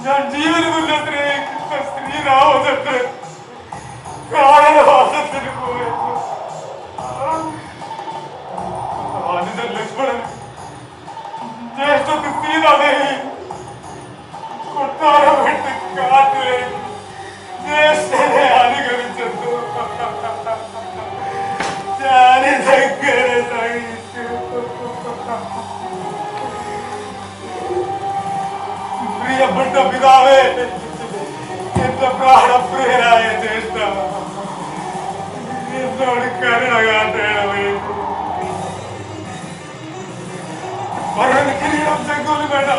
ഞാൻ ജീവനമില്ല സ്ത്രീരാമചന്ദ്രൻ കായവാസത്തിന് പോയിരുന്നു. അനുജൻ ലക്ഷ്മണൻ ജ്യേഷ്ഠത്തിൽ സീതാദേവി കൊട്ടാരം വിട്ട് കാട്ടിലേക്ക് ജ്യേഷ്ഠനെ അനുകരിച്ചെന്നു. ഞാനിതെങ്ങനെ സഹിച്ചു? പ്രിയപ്പെട്ട പിതാവേ, എന്റെ പ്രാണപ്രിയനായ ജ്യേഷ്ഠ, എന്നോട് കരുണ കാട്ടണമേ. മരണക്കിരീടം ചെങ്കോലും വേണ്ട,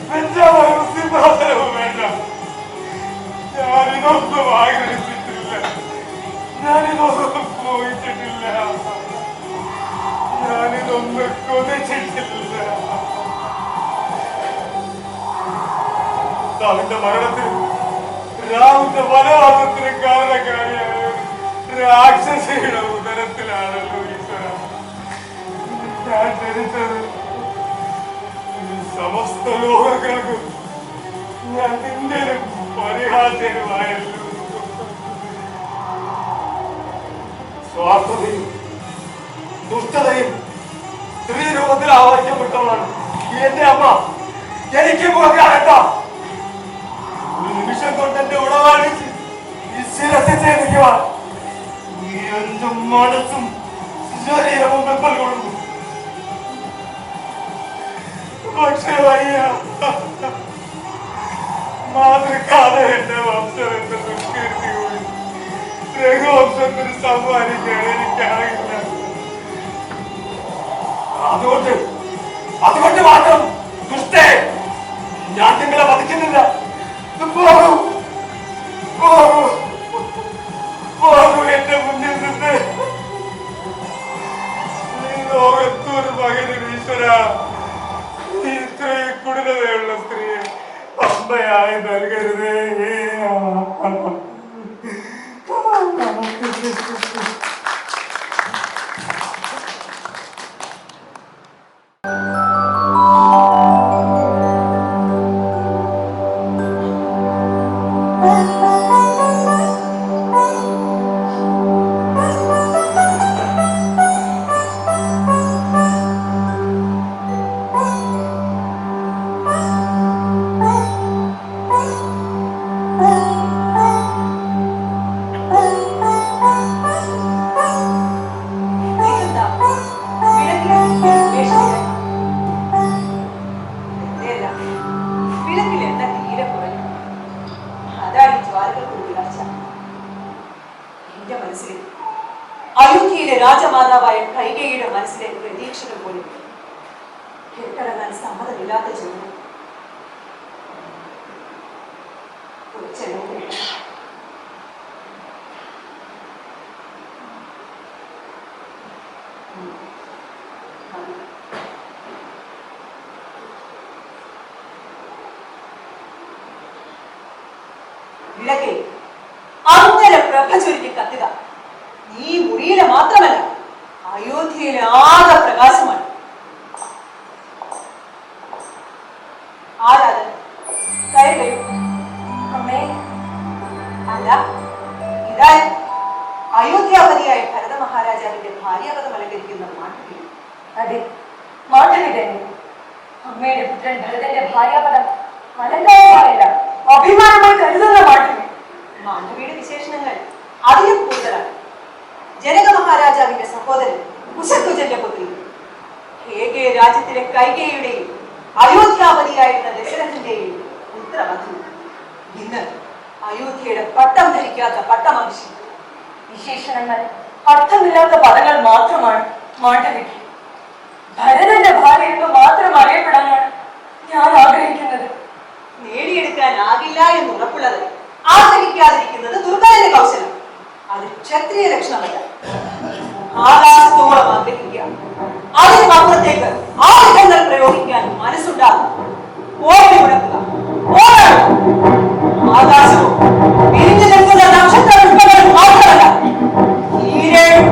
വെഞ്ചാമരവും സിംഹാസനവും വേണ്ട. ഞാനിതൊന്നും ആഗ്രഹിച്ചിട്ടില്ല, ഞാനിതൊന്നും പോയിച്ചിട്ടില്ല, ഞാനിതൊന്നും കൊതിച്ചിട്ടില്ല. പിതാവിന്റെ മരണത്തിനും രാവിന്റെ വനവാസത്തിനും കാരണക്കാരിയായ രാക്ഷസിയുടെ ഉദരത്തിലാണല്ലോ ഈശ്വര ഞാൻ ജനിച്ചത്. സമസ്ത ലോകങ്ങൾക്കും ഞാൻ നിന്റെയും പരിഹാസ്യനുമായല്ലോ. സ്വാർത്ഥതയും ദുഷ്ടതയും സ്ത്രീ രൂപത്തിൽ ആവർത്തിക്കപ്പെട്ടവളാണ് എന്റെ അമ്മ. എനിക്ക് പോകാനല്ല, ഒരു നിമിഷം കൊണ്ട് എന്റെ ഉടവാളിച്ച് ഈ ശിരസിൽ ചേർക്കുവാൻ ഈ എന്റെ മനസ്സും ശരീരവും വെപ്പൽ കൊള്ളുന്നു. പക്ഷേ വയ്യ, മാതൃക്കാതെ എന്റെ വംശം എന്റെ ദുഷ്കീർത്തി കൂടി രഘുവംശത്തിന് സമ്മാനിക്കാൻ എനിക്കാകില്ല. അതുകൊണ്ട് മാത്രം ദുഷ്ടേ, ഞാൻ നിങ്ങളെ വധിക്കുന്നില്ല. പോകൂ, പോകൂ, പോകൂ എന്റെ മുന്നിൽ നിന്ന്. ഈ ലോകത്തൊരു മകനും ഈശ്വര ഇത്രയും കുടിലതയുള്ള സ്ത്രീയെ അമ്മയായി നൽകരുതേ. അയോധ്യയിലെ രാജമാതാവായ കൈകേയിയുടെ മനസ്സിലെ പ്രതീക്ഷകൾ പോലും കെട്ടടങ്ങാൻ സമ്മതമില്ലാത്ത ജോലി വിളക്കേ അങ്ങനെ പ്രഭ ചൊരിഞ്ഞ് കത്തുക. ഈ മുറിയിലെ മാത്രമല്ല, അയോധ്യയിലെ ആകെ പ്രകാശമാണ്. ആരാത്? കയറി അമ്മേ. അല്ല, ഇതാ അയോധ്യാപതിയായ ഭരത മഹാരാജാവിന്റെ ഭാര്യാപദം അലങ്കരിക്കുന്ന മാട്ടുവീട്. അതെ, മാട്ടുവീട് തന്നെ. അമ്മയുടെ പുത്രൻ ഭരതന്റെ ഭാര്യാപദം അലങ്കാരമായല്ല, അഭിമാനമായി കരുതുന്ന മാട്ടുവീട്. മാട്ടുവീട് വിശേഷണങ്ങൾ അതിലും കൂടുതലാണ്. ജനക മഹാരാജാവിന്റെ സഹോദരൻ കുശധ്വജന്റെ പുത്രി കേകേ രാജ്യത്തിലെ കൈകേയിയുടെയും അയോധ്യാപതിയായിരുന്ന ദശരഥന്റെയും പുത്രവധു. ഇന്ന് അയോധ്യയുടെ പട്ടം ധരിക്കാത്ത പട്ടമഹിഷി. വിശേഷണങ്ങൾ അർത്ഥമില്ലാത്ത പദങ്ങൾ മാത്രമാണ് മാട്ടുവീട്ടിൽ. ഭരതന്റെ ഭാര്യ എന്ന് മാത്രം അറിയപ്പെടാനാണ് ഞാൻ ആഗ്രഹിക്കുന്നത്. നേടിയെടുക്കാനാകില്ല എന്ന് ഉറപ്പുള്ളത് ആഗ്രഹിക്കാതിരിക്കുന്നത് ദുർബലന്റെ കൗശലം. അത് ക്ഷത്രിയ ലക്ഷണമല്ല. ആകാശത്തോളം ആഗ്രഹിക്കുക, അതിനപ്പുറത്തേക്ക് ആയുധങ്ങൾ പ്രയോഗിക്കാൻ മനസ്സുണ്ടാകും. ഓടി മുടക്കുക, ആകാശവും വിരിഞ്ഞു നിൽക്കുന്ന നക്ഷത്ര പുഷ്പങ്ങളും മാത്രമല്ല,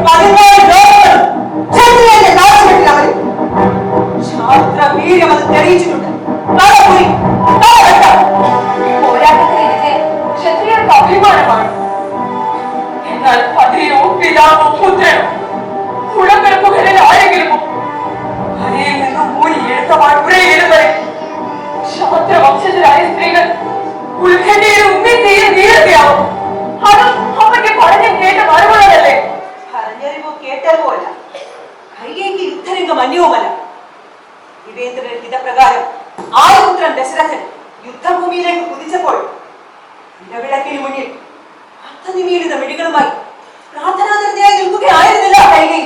14 ലോകങ്ങളും ക്ഷത്രിയന്റെ കാഴ്ചവെട്ടിൽ അവർ ശാസ്ത്ര വീര്യം അത് തെളിയിച്ചിട്ടുണ്ട്. തലപുരി, തലവെട്ടം, പിതാവോ പുത്രനോ ഉടമ്പിറപ്പുകളിൽ ആരെങ്കിലും അരയിൽ നിന്നും മൂടി എഴുത്തമാണ് ഉറയിലും വരെ ക്ഷാത്ര വംശജരായ സ്ത്രീകൾ ഉത്കണ്ഠയുടെ ഉമ്മി തീരെ നീളുകയാവും. അതും അവന്റെ പഠനം കേട്ട മറുപടിയല്ലേ? പറഞ്ഞറിവോ കേട്ടറിവോ അല്ല, കൈകേക്ക് യുദ്ധരംഗം അന്യവുമല്ല. യുവേന്ദ്രന്റെ ഹിതപ്രകാരം ആയുപുത്രൻ ദശരഥൻ യുദ്ധഭൂമിയിലേക്ക് കുതിച്ചപ്പോൾ ഇടവിളക്കിന് മുന്നിൽ അർത്ഥനിമീലിത മിഴികളുമായി പ്രാർത്ഥനാനിരതയായി നിൽക്കുകയായിരുന്നില്ല കൈകൈ.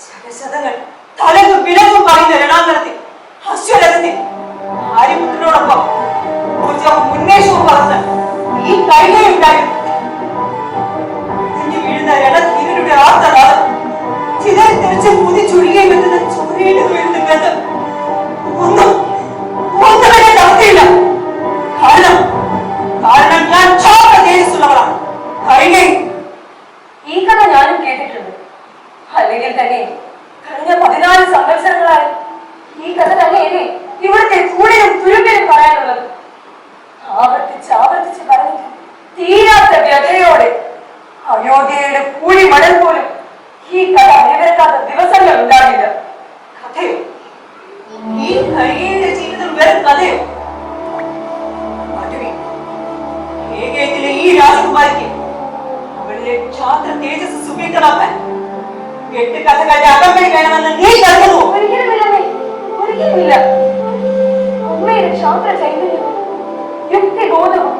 ശതശതങ്ങൾ തലകും വിലകും പറയുന്ന രണാന്തരത്തിൽ അശ്വരഥത്തിൽ ആര്യപുത്രനോടൊപ്പം ഊർജവും ഉന്മേഷവും പറഞ്ഞ് ഈ കൈകൈ ഉണ്ടായിരുന്നു. വീഴുന്ന രണധീരരുടെ ആർത്തനാദം ചിതറി തെറിച്ച് കുതിച്ചൊഴുകി വെട്ടുന്ന ചോരയുടെ വീഴുന്ന ഗന്ധം ഒന്നും വരെ നടത്തിയില്ല. കാരണം ഞാൻ ക്ഷാത്ര തേജസ്സുള്ളവളാണ് കൈകൈ. ഈ കഥ ഞാനും കേട്ടിട്ടുണ്ട്. അല്ലെങ്കിൽ തന്നെ കഴിഞ്ഞ 14 സംവത്സരങ്ങളായി ഈ കഥ തന്നെയല്ലേ ഇവിടുത്തെ ചൂടിനും തുരുമ്പിനും പറയാനുള്ളത്. ആവർത്തിച്ച് പറഞ്ഞിട്ട് തീരാത്ത വ്യതയോടെ അയോധ്യയുടെ കൂടി മടൽ പോലും ഈ കഥ അണിവരക്കാത്ത ദിവസങ്ങൾ ഉണ്ടാകില്ല. കഥയോ? ഈ കൈകൈയുടെ ജീവിതം വെറും കഥയോ? ഏകേത്തിലെ ഈ രാജകുമാരിക്ക് അവളിലെ ക്ഷാത്ര തേജസ് സുവ്യക്തമാക്കാൻ 8 കഥകളുടെ അകമ്പടി വേണമെന്ന് നീ കരുതുന്നു? ഒരിക്കലുമില്ല. അമ്മയുടെ ക്ഷാത്ര ചൈതന്യം യുക്തി ബോധവും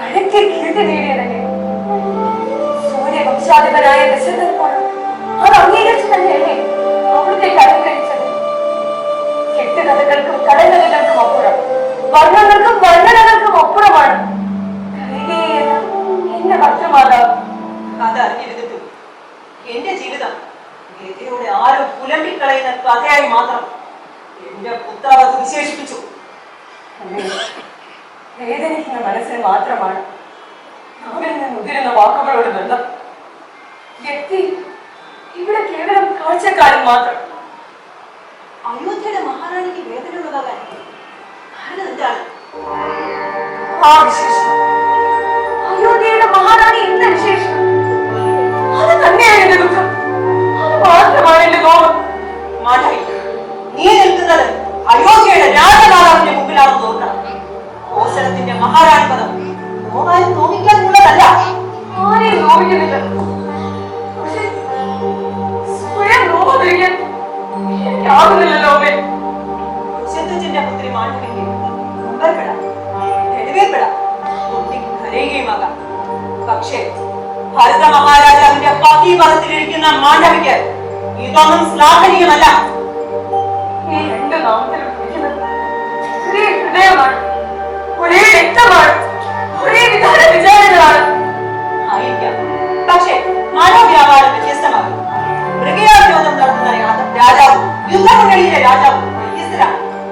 അഴക്കി കീർത്തി നേടിയതല്ലേ. സൂര്യവംശാധിപനായ ദശരഥൻ പോലും അത് അംഗീകരിച്ചു തന്നെയല്ലേ അവിടുത്തെ അലങ്കരിച്ചത്. 8 കഥകൾക്കും കടങ്കഥകൾക്കും അപ്പുറം, വർണ്ണങ്ങൾക്കും വർണ്ണനകൾക്കും അപ്പുറമാണ് എന്റെ ഭക്തമാതാവ്. അതറിഞ്ഞിരുന്നിട്ടും എന്റെ ജീവിതം ഗതിയോടെ ആരും പുലമ്പിക്കളയുന്ന കഥയായി മാത്രം എന്റെ പുത്രവധു വിശേഷിപ്പിച്ചു. വേദനിക്കുന്ന മനസ്സിന് മാത്രമാണ് നാവിൽ നിന്ന് ഉതിരുന്ന വാക്കുകളോട് ബന്ധം. വ്യക്തി ഇവിടെ കേവലം കാഴ്ചക്കാരൻ മാത്രം. അയോധ്യയുടെ മഹാറാണിക്ക് വേദനയുള്ളതാകാൻ കാരണം എന്താണ്? ആ വിശേഷം അയോധ്യയുടെ മഹാറാണി എന്ന വിശേഷം അത് തന്നെയാണ് എന്റെ ദുഃഖം. അത് മാത്രമാണ് എന്റെ നോവ്. മാധവി, നീ നിൽക്കുന്നത് അയോധ്യയുടെ രാജമാതാവിന്റെ മുമ്പിലാണെന്ന് ഓർക്കണം. കോസലത്തിന്റെ മഹാറാണി പദം നോവാനും നോവിക്കാനുള്ളതല്ല. ആരെയും നോവിക്കുന്നില്ല. പക്ഷെ സ്വയം നോവാതിരിക്കാൻ എനിക്കാവുന്നില്ലല്ലോ. ശത്രുജിന്റെ പുത്രി മാണ്ഡവിക്ക് മുമ്പേർപ്പെടാം, നെടുവേർപ്പെടാം, കരയുകയുമാകാം. പക്ഷേ ഭരത മഹാരാജാവിന്റെ പതി പദത്തിലിരിക്കുന്ന മാണ്ഡവിക്ക് ഇതൊന്നും ശ്ലാഘനീയമല്ല. ഈ 2 നാമത്തിലും ഒരേ ഹൃദയമാണ്, ഒരേ രക്തമാണ്, ഒരേ വിധാന വിചാരങ്ങളാണ്. ആയിരിക്കാം, പക്ഷേ മനോവ്യാപാരം വ്യത്യസ്തമാകും. മൃഗയാഭ്യാസം നടത്തുന്ന രാജാവും യുദ്ധമുന്നണിയിലെ രാജാവും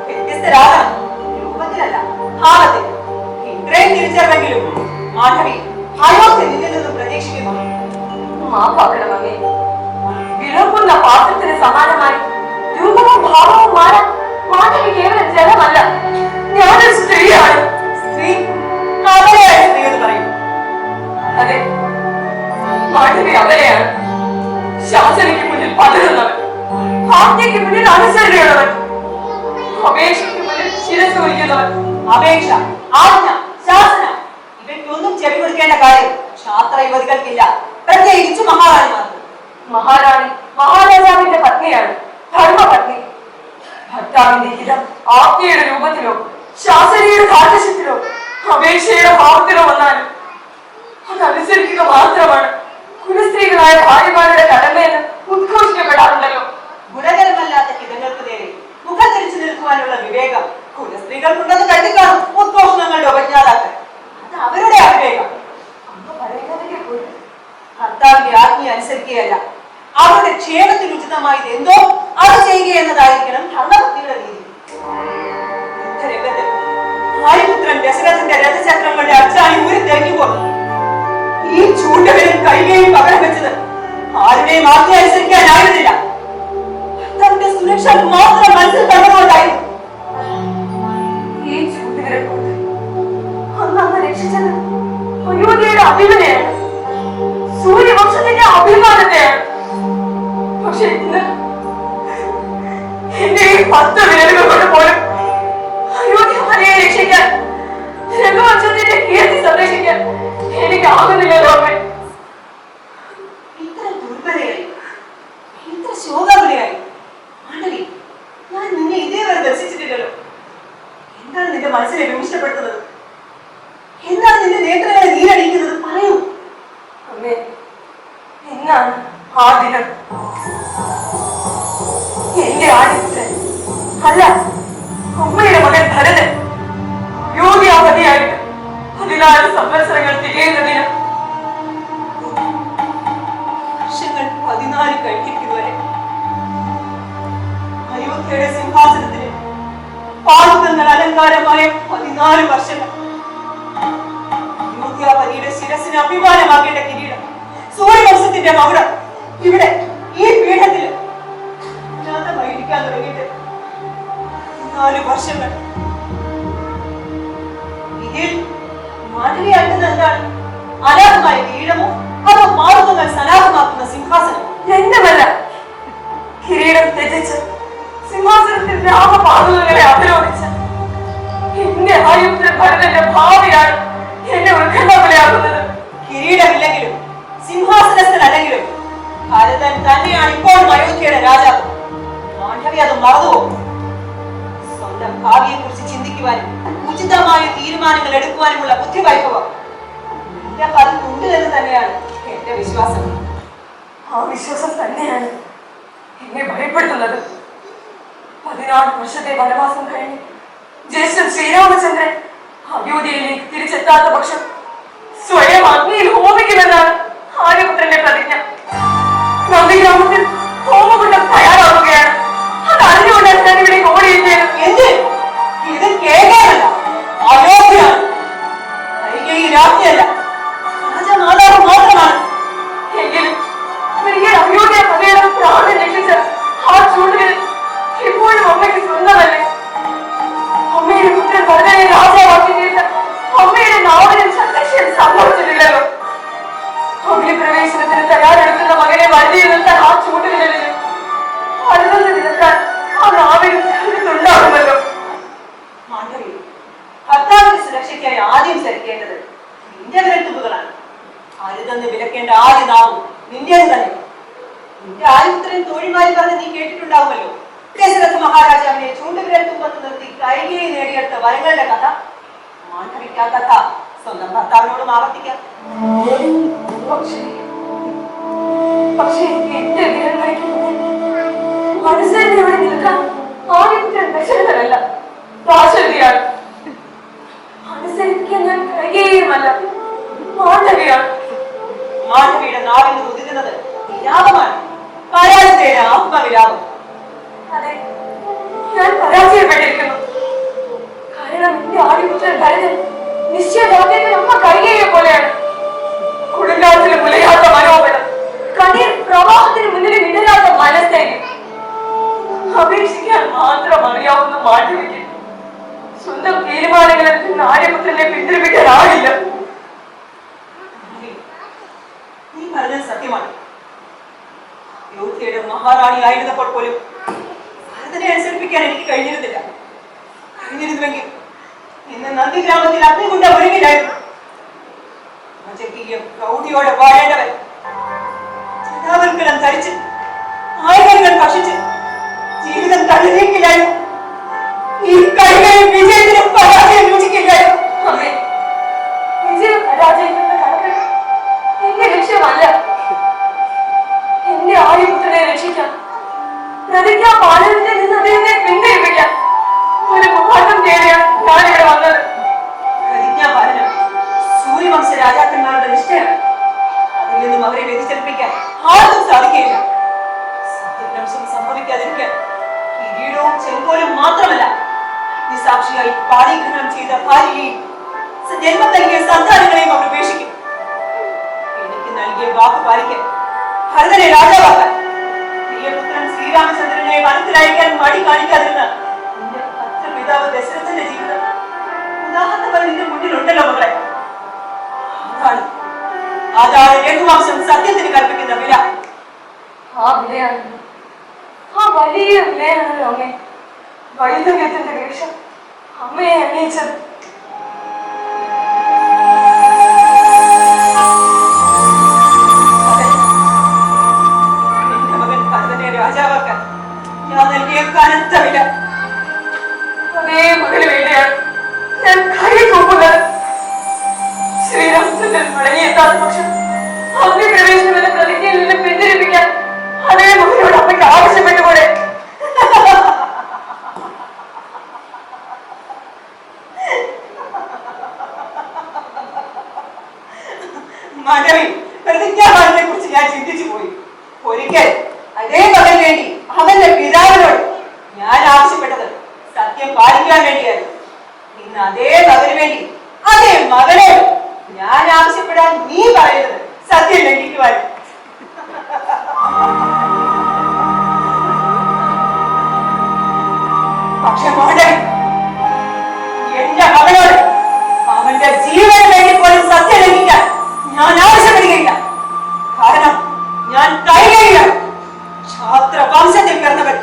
വ്യത്യസ്തരാകണം. രൂപത്തിലല്ല, ഭാവത്തിൽ. ഇത്രയും തിരിച്ചറിവെങ്കിലും മാധവി അയോധ്യ നിന്നിൽ നിന്നും പ്രതീക്ഷിക്കുന്നു. മാപ്പാക്കണം അമ്മേ. വിളമ്പുന്ന പാത്രത്തിന് സമാനമായി രൂപവും ഭാവവും മാറാൻ മാധവി കേവലം ജനമല്ല, ഞാനൊരു സ്ത്രീയാണ്. സ്ത്രീ അവരെയായ സ്ത്രീ എന്ന് പറയും. അതെ, മാധവി അവരെയാണ്. ശാസനയ്ക്ക് മുന്നിൽ പതറുന്നവൻ, ആജ്ഞയ്ക്ക് മുന്നിൽ അനുസരണയുള്ളവൻ, അപേക്ഷയ്ക്ക് മുന്നിൽ ശിരസ് ഒലിക്കുന്നവൻ. അപേക്ഷ, ആജ്ഞ, ശാസന ഇവയ്ക്കൊന്നും ചെവി കൊടുക്കേണ്ട കാര്യം ക്ഷാത്ര യുവതികൾക്കില്ല, പ്രത്യേകിച്ച് മഹാറാണിമാർക്ക്. മഹാറാണി മഹാരാജാവിന്റെ പത്നിയാണ്, ധർമ്മപത്നി. ഭർത്താവിന്റെ ഹിതം ആജ്ഞയുടെ രൂപത്തിലോ ശാസനയുടെ കാർക്കശ്യത്തിലോ അപേക്ഷയുടെ ഭാവത്തിലോ വന്നാലും അതനുസരിക്കുക മാത്രമാണ് കുലസ്ത്രീകളായ ഭാര്യമാരുടെ കടമയെന്ന് ഉദ്ഘോഷിക്കപ്പെടാറുണ്ടല്ലോ. ഗുണകരമല്ലാത്ത ഹിതങ്ങൾക്ക് നേരെ മുഖം തിരിച്ചു നിൽക്കുവാനുള്ള വിവേകം കുലസ്ത്രീകൾക്കുണ്ടെന്ന് കണ്ടിക്കാണും ഉദ്ഘോഷണങ്ങളുടെ ഉപജ്ഞാതാക്കൾ. അത് അവരുടെ അവിവേകം. അന്ന് പറയുന്നതിന്റെ പോലും ഭർത്താവിന്റെ ആജ്ഞ അനുസരിക്കുകയല്ല, അവരുടെ ക്ഷേമത്തിന് ഉചിതമായത് എന്തോ അത് ചെയ്യുക എന്നതായിരിക്കണം ധർമ്മഭക്തിയുടെ രീതി. യുദ്ധരംഗത്ത് ആര്യപുത്രൻ ദശരഥന്റെ രഥചക്രങ്ങളുടെ അച്ചാണി ഊരിത്തെറിക്കുമ്പോൾ ഈ ചൂണ്ടുവിലും കൈകയും പകരം വെച്ചത് ആരുടെയും ആജ്ഞ അനുസരിക്കാനായിരുന്നില്ല. ഭർത്താവിന്റെ സുരക്ഷ മാത്രം മനസ്സിൽ കണ്ടുകൊണ്ടായിരുന്നു. ഈ ചൂണ്ടുവിരൽ കൊണ്ട് അന്ന് രക്ഷിച്ചത് അയോധ്യയുടെ അഭിമനയാണ്, സൂര്യവംശത്തിന്റെ ദർശിച്ചിട്ടില്ലല്ലോ. എന്താണ് നിന്റെ മനസ്സിനെ വിമിഷ്ടപ്പെടുത്തുന്നത്? എന്താണ് നിന്റെ നേത്രങ്ങളെ നീരടിക്കുന്നത്? പറയൂ. അമ്മേ, എന്നാണ് ആ ദിനം? എന്റെ ആദിത്യൻ അല്ല, അമ്മയുടെ മകൻ ഭരതൻ യോഗ്യാവധിയായിട്ട് 14 സംവത്സരങ്ങൾ തികയുന്നതിന് വർഷങ്ങൾ 14 കഴിഞ്ഞിരിക്കുന്നവരെ അയോധ്യയുടെ സിംഹാസനത്തിന് പാദങ്ങൾ അലങ്കാരമായ 14 വർഷങ്ങൾ. അയോധ്യാപതിയുടെ ശിരസിന് അഭിമാനമാക്കേണ്ട കിരീടം, സൂര്യവംശത്തിന്റെ മകുടം ഇവിടെ ഈ പീഠത്തില് ഇരിക്കാൻ തുടങ്ങിയിട്ട് 4 വർഷങ്ങൾ. ഇതിൽ മാധവിയാക്കുന്നത് എന്താണ്? അനാഥമായ കിരീടമോ അതോ മാറുതങ്ങൾ സനാഥമാക്കുന്ന സിംഹാസനം? രണ്ടുമല്ല. കിരീടം ത്യജിച്ച് സിംഹാസനത്തിൽ രാമപാദങ്ങളെ അവരോധിച്ച എന്റെ ആയുധ ഭരതന്റെ ഭാവിയാണ് എന്നെ ഉത്കണ്ഠാകുലയാകുന്നത്. കിരീടമില്ലെങ്കിലും സിംഹാസനസ്ഥനല്ലെങ്കിലും ഭരതൻ തന്നെയാണ് ഇപ്പോഴും അയോധ്യയുടെ രാജാവ്. മാണ്ഡവി അത് മറന്നുവോ? സ്വന്തം ഭാവിയെ കുറിച്ച് ചിന്തിക്കുവാനും ഉചിതമായ തീരുമാനങ്ങൾ എടുക്കുവാനുമുള്ള ബുദ്ധിവൈഭവം എന്റെ പതിനുണ്ട് എന്ന് തന്നെയാണ് എന്റെ വിശ്വാസം. ആ വിശ്വാസം തന്നെയാണ് എന്നെ ഭയപ്പെടുത്തുന്നത്. 14 വർഷത്തെ വനവാസം കഴിഞ്ഞ് ജ്യേഷ്ഠൻ ശ്രീരാമചന്ദ്രൻ അയോധ്യയിലേക്ക് തിരിച്ചെത്താത്ത പക്ഷം സ്വയം അഗ്നിയിൽ ഹോമിക്കുമെന്നാണ് ആര്യപുത്രന്റെ പ്രതിജ്ഞ. നന്ദിഗ്രാമത്തിൽ ഹോമകുണ്ടം തയ്യാറാവുകയാണ്. അത് അറിഞ്ഞുകൊണ്ടാണ് ഞാൻ ഇവിടെ ഓടിയെത്തിയത്. എന്ത്? ഇത് കേരളമല്ല, അയോധ്യയാണ്. ഈ രാജ്ഞിയല്ല, രാജമാതാവ് മാത്രമാണ്. എങ്കിലും ഒരിക്കൽ അയോധ്യ പതിയുടെ പ്രാണൻ രക്ഷിച്ച ആ ചൂടുകൾ ഇപ്പോഴും അമ്മയ്ക്ക് സ്വന്തമല്ലേ? അമ്മയുടെ പുത്രൻ ഭരതനെ രാജാവാക്കി തീർത്ത അമ്മയുടെ നാവിനും സന്ദർശനം സംഭവിച്ചിട്ടില്ലല്ലോ. അഗ്നിപ്രവേശനത്തിന് തയ്യാറെടുക്കുന്ന മകനെ വഴിയിൽ നിർത്താൻ ആ ചൂടുകളിലും അരുതെന്ന് നിൽക്കാൻ ആ നാവിനും ഉണ്ടാകുമല്ലോ. മാണ്ഡവി, ഭർത്താവിന്റെ സുരക്ഷയ്ക്കായി ആദ്യം ചരിക്കേണ്ടത് നിന്റെ വിരൽത്തുമ്പുകളാണ്. അരുതെന്ന് വിലക്കേണ്ട ആദ്യ നാവും നിന്റേത് തന്നെ. നിന്റെ ആയുധത്രയും തോഴിമാരി പറഞ്ഞ് നീ കേട്ടിട്ടുണ്ടാവുമല്ലോ. ദശരഥ മഹാരാജാവിനെ ചൂണ്ടുവിരൽ തുമ്പത്ത് നിർത്തി കൈകേയി നേടിയെടുത്ത വരങ്ങളുടെ കഥ. മാണ്ഡവിക്ക് ആ കഥ സ്വന്തം ഭർത്താവിനോടും ആവർത്തിക്കാം. പക്ഷേ എന്റെ വിരൽമണിക്ക് മനസ്സിലൂടെ നിൽക്കാൻ ആദ്യത്തെ ദശരഥനല്ല, ദാശരഥിയാണ്. അനുസരിക്കാൻ ഞാൻ കൈകേയുമല്ല, മാണ്ഡവിയാണ്. മാണ്ഡവിയുടെ നാവിൽ നിന്ന് ഉദിക്കുന്നത് വിലാപമാണ്, പരാജയയുടെ ആത്മവിലാപം. അതെ, ഞാൻ പരാജയപ്പെട്ടിരിക്കുന്നു. കാരണം എന്റെ ആദിപുത്രൻ ഭരതൻ നിശ്ചയദാർഢ്യത്തിൽ അമ്മ കൈകേയെ പോലെയാണ്. കൊടുങ്കാറ്റിന് മുലയാത്ത മനോബലം, കണ്ണീർ പ്രവാഹത്തിന് മുന്നിൽ വിടരാത്ത മനസ്ഥൈര്യം. അപേക്ഷിക്കാൻ മാത്രം അറിയാവുന്ന മാണ്ഡവിക്ക് സ്വന്തം തീരുമാനങ്ങളിൽ നിന്ന് ആര്യപുത്രനെ പിന്തിരിപ്പിക്കാനാവില്ല. നീ പറഞ്ഞത് സത്യമാണ്. അയോധ്യയുടെ മഹാറാണി ആയിരുന്നപ്പോൾ പോലും ഭരതനെ അനുസരിപ്പിക്കാൻ എനിക്ക് കഴിഞ്ഞിരുന്നുവെങ്കിൽ ഇന്ന് നന്ദിഗ്രാമത്തിൽ അഗ്നികുണ്ട ഒരുങ്ങില്ലായിരുന്നു. പ്രൗഢിയോടെ വാഴേണ്ടവൻ ജടാവൽക്കലം ധരിച്ച് ആയുധങ്ങൾ ഭക്ഷിച്ച് ജീവിതം തള്ളിനീക്കില്ലായിരുന്നു. ഈ കൈകളിൽ വിജയത്തിനും പരാജയം രുചിക്കില്ലായിരുന്നു. അമ്മേ, വിജയം പരാജയത്തിന്റെ കണക്ക് എന്റെ ലക്ഷ്യമല്ല. എന്റെ ആയുധത്തിനെ രക്ഷിക്കാൻ, പ്രതിജ്ഞാ പാലനത്തിൽ നിന്ന് അദ്ദേഹത്തെ പിന്തിരിപ്പിക്കാൻ ഒരു മാർഗം തേടിയാണ് ഞാനിവിടെ വന്നത്. പ്രതിജ്ഞാപാലനം സൂര്യവംശ രാജാക്കന്മാരുടെ നിഷ്ഠയാണ്. അതിൽ നിന്നും അവരെ വ്യതിചലിപ്പിക്കാൻ ആർക്കും സാധിക്കില്ല. സത്യഭ്രംശം സംഭവിക്കാതിരിക്കാൻ കിരീടവും ചെങ്കോലും മാത്രമല്ല, നിസാക്ഷിയായി പാണീഗ്രഹണം ചെയ്ത ഭാര്യയെയും ജന്മം നൽകിയ സന്താനങ്ങളെയും അവർ ഉപേക്ഷിക്കും. എനിക്ക് നൽകിയ വാക്ക് പാലിക്കാൻ, ഭരതനെ രാജാവാക്കാൻ, പ്രിയപുത്രൻ ശ്രീരാമചന്ദ്രനെ വനത്തിലയക്കാൻ മടി കാണിക്കാതിരുന്ന നിന്റെ ഭദ്രപിതാവ് ദശരഥന്റെ ജീവിതം ഉദാഹരണമായി നിന്റെ മുന്നിലുണ്ടല്ലോ മകളെ. അതാണ് രഘുവംശം സത്യത്തിന് കൽപ്പിക്കുന്ന വില. ആ വിലയാണ്, ആ വലിയ വിലയാണ് അമ്മേ വൈദ്യുത്യത്തിന്റെ വേഷം അമ്മയെ അണിയിച്ചത്. എന്റെ മകൻ ഭരതനെ രാജാവാക്കാൻ ഞാൻ നൽകിയ കനത്ത വില മടങ്ങിയെത്താത്ത പക്ഷം അഗ്നിപ്രവേശനം എന്ന പ്രതിജ്ഞയിൽ നിന്ന് പിന്തിരിപ്പിക്കാൻ അതേ മകനോട് അമ്മയ്ക്ക് ആവശ്യപ്പെട്ടുകൂടെ? മാധവി, പ്രതിജ്ഞാബാലിനെ കുറിച്ച് ഞാൻ ചിന്തിച്ചു പോയി. ഒരിക്കൽ അതേ മകന് വേണ്ടി അവന്റെ പിതാവിനോട് ഞാൻ ആവശ്യപ്പെട്ടത് സത്യം പാലിക്കാൻ വേണ്ടിയായിരുന്നു. ഇന്ന് അതേ മകന് വേണ്ടി അതേ മകനോട് ഞാൻ ആവശ്യപ്പെടാൻ നീ പറയുന്നത് സത്യം ലംഘിക്കുവാൻ. പക്ഷെ മാധവി, എന്റെ മകനോട് അവന്റെ ജീവന് വേണ്ടി പോലും സത്യം ലംഘിക്കാൻ ഞാൻ ആവശ്യപ്പെടുകയില്ല. കാരണം ഞാൻ കൈകഴിയാണ്, ക്ഷാത്ര വംശത്തിൽ പിറന്നവൻ.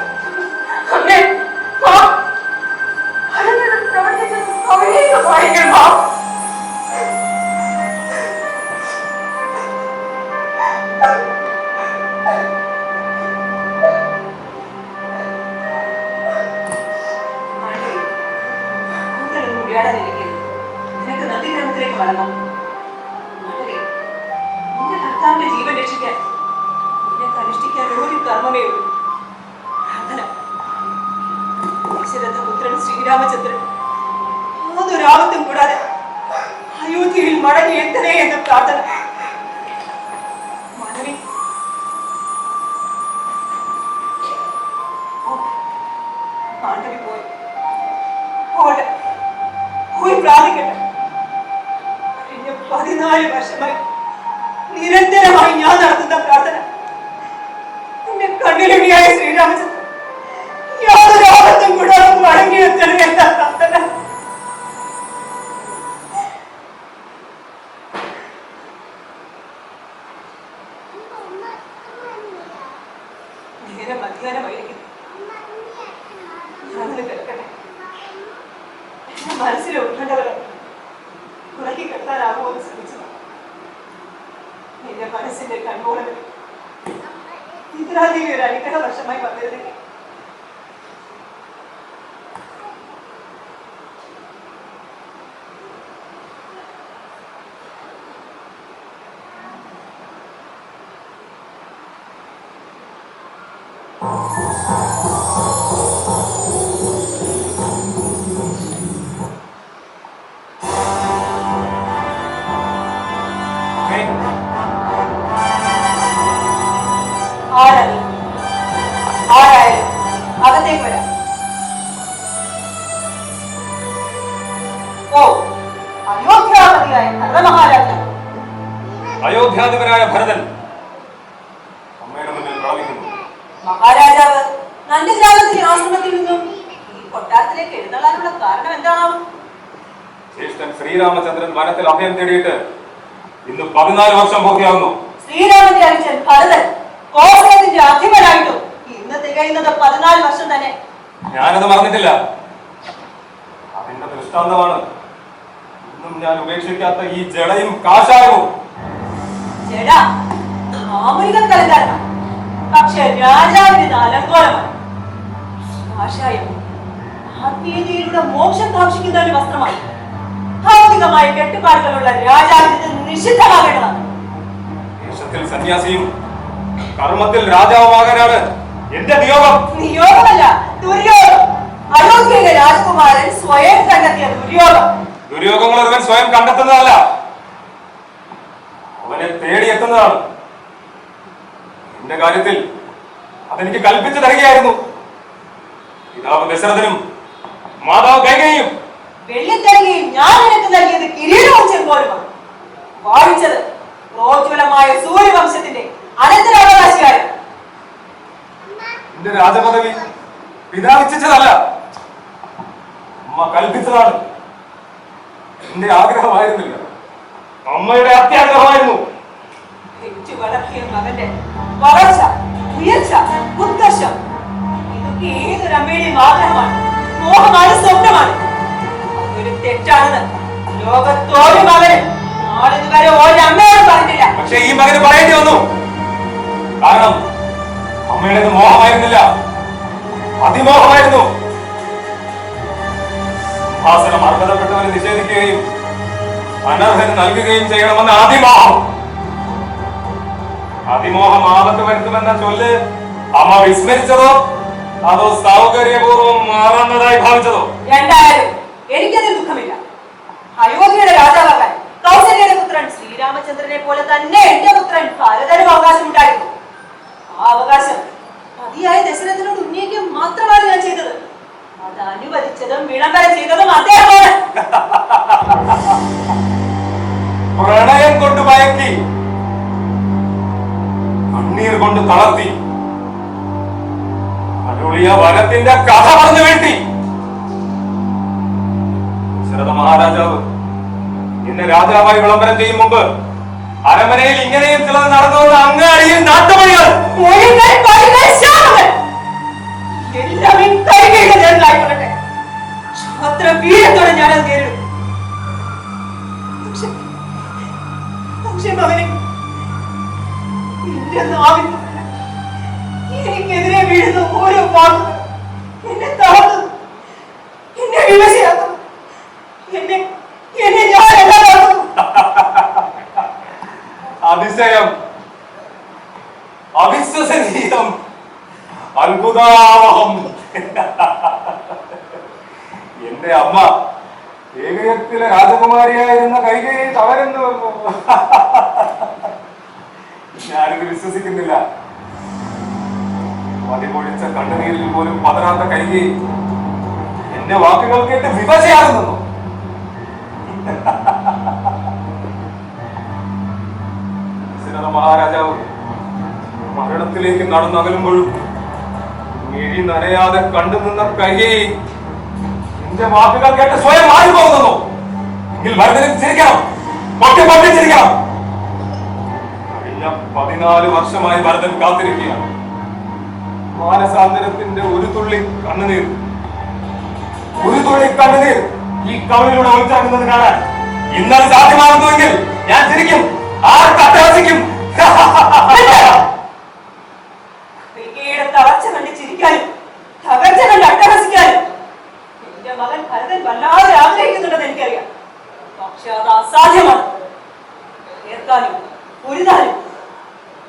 നിനക്ക് നദീഗ്രഹത്തിലേക്ക് വളരണം. നിന്റെ ഭർത്താവിന്റെ ജീവൻ രക്ഷിക്കാൻ നിനക്ക് അനുഷ്ഠിക്കാൻ ഒരു കർമ്മമേ ഉള്ളൂ, പ്രാർത്ഥന. ദശരഥപുത്രൻ ശ്രീരാമചന്ദ്രൻ യാതൊരാപത്തും കൂടാതെ അയോധ്യയിൽ മടങ്ങി എത്തണേ എന്ന പ്രാർത്ഥന. മാധവി, മാധവി പോയി പോയി പ്രാർത്ഥിക്കട്ടെ. കഴിഞ്ഞ 14 വർഷമായി നിരന്തരമായി ഞാൻ നടത്തുന്ന പ്രാർത്ഥന എന്റെ കണ്ണിലുണിയായ ശ്രീരാമചന്ദ്രൻ യാതൊരു ആപത്തും കൂടാതെ മടങ്ങിയെത്തണം എന്ന പ്രാർത്ഥന. നേരെ മധ്യാഹ്നമായിരിക്കും. ഞാനത് കേൾക്കട്ടെ. എന്റെ മനസ്സിൽ ഉൾക്കണ്ടവരെ ഉറക്കി കെട്ടാനാകുമോ എന്ന് ശ്രമിച്ചതാണ്. എന്റെ മനസ്സിന്റെ കൺപോളകൾ ഇത്രാധികം ഒരു അനുഗ്രഹ വർഷമായി വന്നിരുന്നെങ്കിൽ ആരായാലും അകത്തേക്ക് വരാം. ഓ, അയോധ്യാപതിയായ ഭരതമഹാരാജാവ്. അയോധ്യാധിപനായ ഭരതൻ അമ്മയുടെ മുന്നിൽ പ്രാപിക്കുന്നു. മഹാരാജാവ് നന്ദഗ്രാമത്തിലെ ആശ്രമത്തിൽ നിന്നും ഈ കൊട്ടാരത്തിലേക്ക് എഴുന്നള്ളാനുള്ള കാരണം എന്താണാവും? ജ്യേഷ്ഠൻ ശ്രീരാമചന്ദ്രൻ വനത്തിൽ അഭയം തേടിയിട്ട് ഇന്ന് 14 വർഷം പൂർത്തിയാകുന്നു. ശ്രീരാമന്റെ അനുജൻ ഭരതൻ കോസലത്തിന്റെ അധിപനായിട്ടും ഇന്ന് തികയുന്നത് 14 വർഷം തന്നെ. ഞാനത് മറന്നിട്ടില്ല. അതിന്റെ ദൃഷ്ടാന്തമാണ് ഇന്നും ഞാൻ ഉപേക്ഷിക്കാത്ത ഈ ജടയും കാഷായവും. ജട ആമുരികൾക്ക് അലങ്കാരമാണ്, പക്ഷെ രാജാവിന് അലങ്കോലമാണ്. കാഷായം ആത്മീയതയിലൂടെ മോക്ഷം കാക്ഷിക്കുന്ന ഒരു വസ്ത്രമാണ്. ഭൗതികമായ കെട്ടുപാടുകളുള്ള രാജാവിന് നിഷിദ്ധമാകേണ്ടതാണ്. ദേശത്തിൽ സന്യാസിയും കർമ്മത്തിൽ രാജാവുമാകാനാണ് എന്റെ നിയോഗം. നിയോഗമല്ല, ദുര്യോഗം. അയോധ്യയിലെ രാജകുമാരൻ സ്വയം കണ്ടെത്തിയ ദുര്യോഗം. ദുര്യോഗങ്ങൾ ഒരുവൻ സ്വയം കണ്ടെത്തുന്നതല്ല, അവനെ തേടിയെത്തുന്നതാണ്. എന്റെ കാര്യത്തിൽ അതെനിക്ക് കൽപ്പിച്ചു തരികയായിരുന്നു പിതാവ് ദശരഥനും മാതാവ് കൈകേയിയും. വെള്ളിത്തരികയും ഞാൻ നിനക്ക് നൽകിയത് കിരീടവും ചെമ്പോലുമാണ്. വാഴിച്ചത് പ്രോജ്വലമായ സൂര്യവംശത്തിന്റെ അനന്തരാവകാശിയായ എന്റെ രാജപദവി പിതാവിച്ചതല്ല, അമ്മ കൽപ്പിച്ചതാണ്. എന്റെ ആഗ്രഹമായിരുന്നില്ല, അമ്മയുടെ അത്യാഗ്രഹമായിരുന്നു. ಹೆಚ್ಚು വളർത്തിയ മകന്റെ വളർച്ച, ഉയർച്ച, ഉത്കർഷം ഇതൊക്കെ ഏതൊരമ്മയുടെയും ആഗ്രഹമാണ്, മോഹമാണ്, സ്വപ്നമാണ്. അതൊരു തെറ്റാണെന്ന് ലോകത്തോരു മകന് നാളിതുവരെ ഒരമ്മയോട് പറഞ്ഞില്ല. പക്ഷെ ഈ മകന് പറയേണ്ടി വന്നു. കാരണം അമ്മയുടേത് മോഹമായിരുന്നില്ല, അതിമോഹമായിരുന്നു. സിംഹാസനം അർഹതപ്പെട്ടവരെ നിഷേധിക്കുകയും അനർഹന് നൽകുകയും ചെയ്യണമെന്ന് അതിമോഹം ആപത്ത് വരുത്തുമെന്ന ചൊല്ല് അമ്മ വിസ്മരിച്ചതോ അതോ സൗകര്യപൂർവ്വം മാറുന്നതായി ഭാവിച്ചതോ? രണ്ടായാലും എനിക്കതിൽ ദുഃഖമില്ല. അയോധ്യയുടെ രാജാവാകാൻ കൗസല്യയുടെ പുത്രൻ ശ്രീരാമചന്ദ്രനെ പോലെ തന്നെ എന്റെ പുത്രൻ ഭരതനും അവകാശമുണ്ടായിരുന്നു. ആ അവകാശം മതിയായ ദശരഥനോട് ഉന്നയിക്കുക മാത്രമാണ് ഞാൻ ചെയ്തത്. അത് അനുവദിച്ചതും വിളംബരം ചെയ്തതും അദ്ദേഹമാണ്. പ്രണയം കൊണ്ട് മയക്കി, കണ്ണീർ കൊണ്ട് തളർത്തി, അരുളിയ വനത്തിന്റെ കഥ പറഞ്ഞു വീഴ്ത്തി. ദശരഥ മഹാരാജാവ് ഇന്ന് രാജാവായി വിളംബരം ചെയ്യും മുമ്പ് അരമനയിൽ ഇങ്ങനെയും ചിലത് നടന്നുവെന്ന് അങ്ങാടിയിൽ നാട്ടുപണികൾ അത്ര വീരത്തോടെ ഞാനത് നേരിടും. പക്ഷെ മകനെ, എന്റെ നാവിൽ എനിക്കെതിരെ വീഴുന്ന ഓരോ വാക്കും എന്നെ തളർത്തുന്നു, എന്നെ വിമശയാക്കുന്നു, എന്നെ ഞാൻ എല്ലാതാക്കുന്നു. അതിശയം, അവിശ്വസനീയം, അത്ഭുതാവഹം. എന്റെ അമ്മ ഏകയത്തിലെ രാജകുമാരിയായിരുന്ന കൈകേയി തളരുന്നു വന്നു. ഞാനിത് വിശ്വസിക്കുന്നില്ല. മതിപൊഴിച്ച കണ്ണുനീരിൽ പോലും പതറാത്ത കൈകേയി എന്റെ വാക്കുകൾ കേട്ട് വിവശയാകുന്നു. ദശരഥ മഹാരാജാവ് മരണത്തിലേക്ക് നടന്നകലുമ്പോഴും മിഴി നനയാതെ കണ്ടുനിന്ന കൈകേയി എന്റെ വാക്കുകൾ കേട്ട് സ്വയം മാറിപ്പോകുന്നു. എങ്കിൽ ഭരതനെ ചിരിക്കണം, പൊട്ടി പൊട്ടി ചിരിക്കണം. കഴിഞ്ഞ 14 വർഷമായി ഭരതൻ കാത്തിരിക്കുകയാണ്. മാനസാന്തരത്തിന്റെ ഒരു തുള്ളി കണ്ണുനീർ ഈ കവലിലൂടെ ഒളിച്ചാക്കുന്നത് കാണാൻ ഇന്നലെ സാധ്യമാകുന്നുവെങ്കിൽ ഞാൻ ചിരിക്കും, ആർക്കട്ടഹസിക്കും. തളർച്ച കണ്ട് ചിരിക്കാനും തകർച്ച കണ്ട് അട്ടഹസിക്കാനും എന്റെ മകൻ ഭരതൻ വല്ലാതെ ആഗ്രഹിക്കുന്നുണ്ടെന്ന് എനിക്കറിയാം. പക്ഷെ അത് അസാധ്യമാണ്. കേൾക്കാനും പൊരുതാനും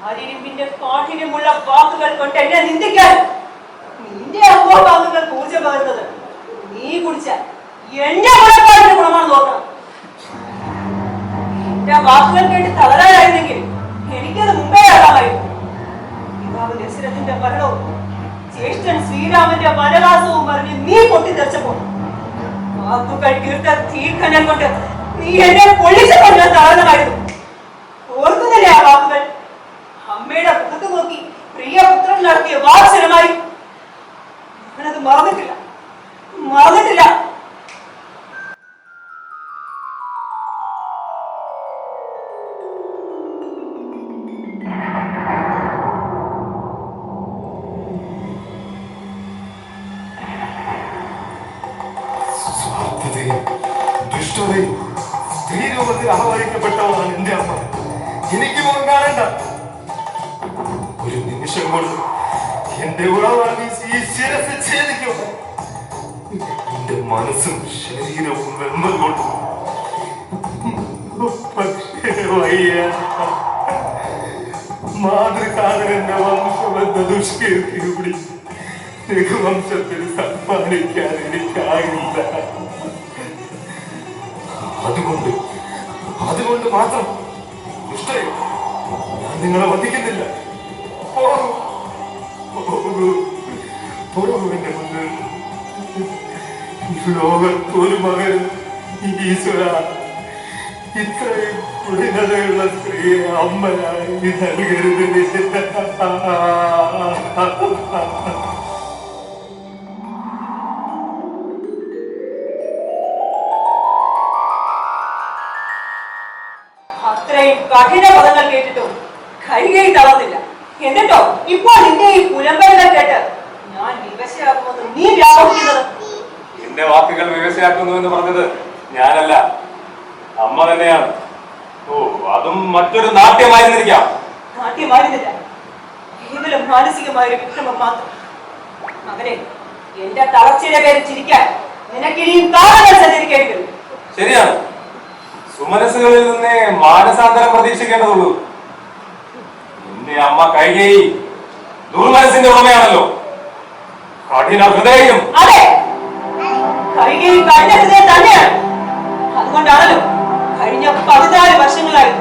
അരിമ്പിന്റെ കാഠിന്യമുള്ള വാക്കുകൾ കൊണ്ട് എന്നെ നിന്ദിക്കാനും നിന്റെ അംഗോപാംഗങ്ങൾ ഊർജ പകരുന്നത് നീ കുടിച്ച എന്റെ മുളപ്പാടിന്റെ ഗുണമാണ് നോക്കണം. എന്റെ വാക്കുകൾ കേട്ട് തളരാനായിരുന്നെങ്കിൽ എനിക്കത് മുമ്പേ ആകാമായിരുന്നു. പിതാവ് ദശരഥന്റെ മരണവും ജ്യേഷ്ഠൻ ശ്രീരാമന്റെ വനവാസവും പറഞ്ഞ് നീ പൊട്ടിത്തെറിച്ചപ്പോൾ വാക്കുകൾ തീർത്ത തീക്കനം കൊണ്ട് നീ എന്നെ പൊള്ളിച്ചപ്പോൾ ഞാൻ തളർന്നമായിരുന്നു. ഓർക്കുന്നില്ലേ ആ വാക്കുകൾ? അമ്മയുടെ മുഖത്ത് നോക്കി പ്രിയപുത്രൻ നടത്തിയ വാത്സല്യമായി ഞാനത് മറന്നിട്ടില്ല. ദുഷ്ടതയും സ്ത്രീരൂപത്തിൽ ആവാഹിക്കപ്പെട്ടവളാണ് എന്റെ അമ്മ. എനിക്ക് മുഖം കാണണ്ട. ഒരു നിമിഷം കൊണ്ട് എന്റെ ഉളവാണ് ഈ ശിരസ് ഛേദിക്കും. എന്റെ മനസ്സും ശരീരവും വെമ്പൽ കൊണ്ട് പക്ഷേ വയ്യ. മാതൃകാതരന്റെ വംശബന്ധ ദുഷ്കീർത്തി രഘുവംശത്തിന് സമ്മാനിക്കാൻ എനിക്കായില്ല. അതുകൊണ്ട് മാത്രം ദുഷ്ടരെ ഞാൻ നിങ്ങളെ വധിക്കുന്നില്ല. എന്റെ മുന്നിൽ ലോകത്തൊരു മകൻ ഈശ്വര ഇത്രയും കുടിനതയുള്ള സ്ത്രീയെ അമ്മയായി നൽകരുത്. അത്രയും കഠിന പദങ്ങൾ കേട്ടിട്ടും കൈകൈ തളർന്നില്ല. എന്നിട്ടോ ഇപ്പോൾ നിന്റെ ഈ പുലമ്പലുകൾ കേട്ട് ഞാൻ വിവശയാകുമെന്ന് നീ വ്യാപരിക്കുന്നത്? എന്റെ വാക്കുകൾ വിവശയാക്കുന്നു എന്ന് പറഞ്ഞത് ഞാനല്ല, അമ്മ തന്നെയാണ്. ഓ, അതും മറ്റൊരു നാട്യമായിരുന്നിരിക്കാം. നാട്യമായിരുന്നില്ല, കേവലം മാനസികമായ ഒരു വിക്രമം മാത്രം. മകനെ, എന്റെ തളർച്ചയുടെ പേര് ചിരിക്കാൻ നിനക്കിനിയും കാലങ്ങൾ സഞ്ചരിക്കേണ്ടി വരും. ശരിയാണ്, സുമനസ്സുകളിൽ നിന്നേ മാനസാന്തരം പ്രതീക്ഷിക്കേണ്ടതുള്ളൂ. എന്റെ അമ്മ കൈകേയി ദുർമനസിന്റെ ഉടമയാണല്ലോ. കഠിന ഹൃദയം. അതെ, കൈകേയി കഠിന ഹൃദയം തന്നെയാണ്. അതുകൊണ്ടാണല്ലോ കഴിഞ്ഞ 14 വർഷങ്ങളായി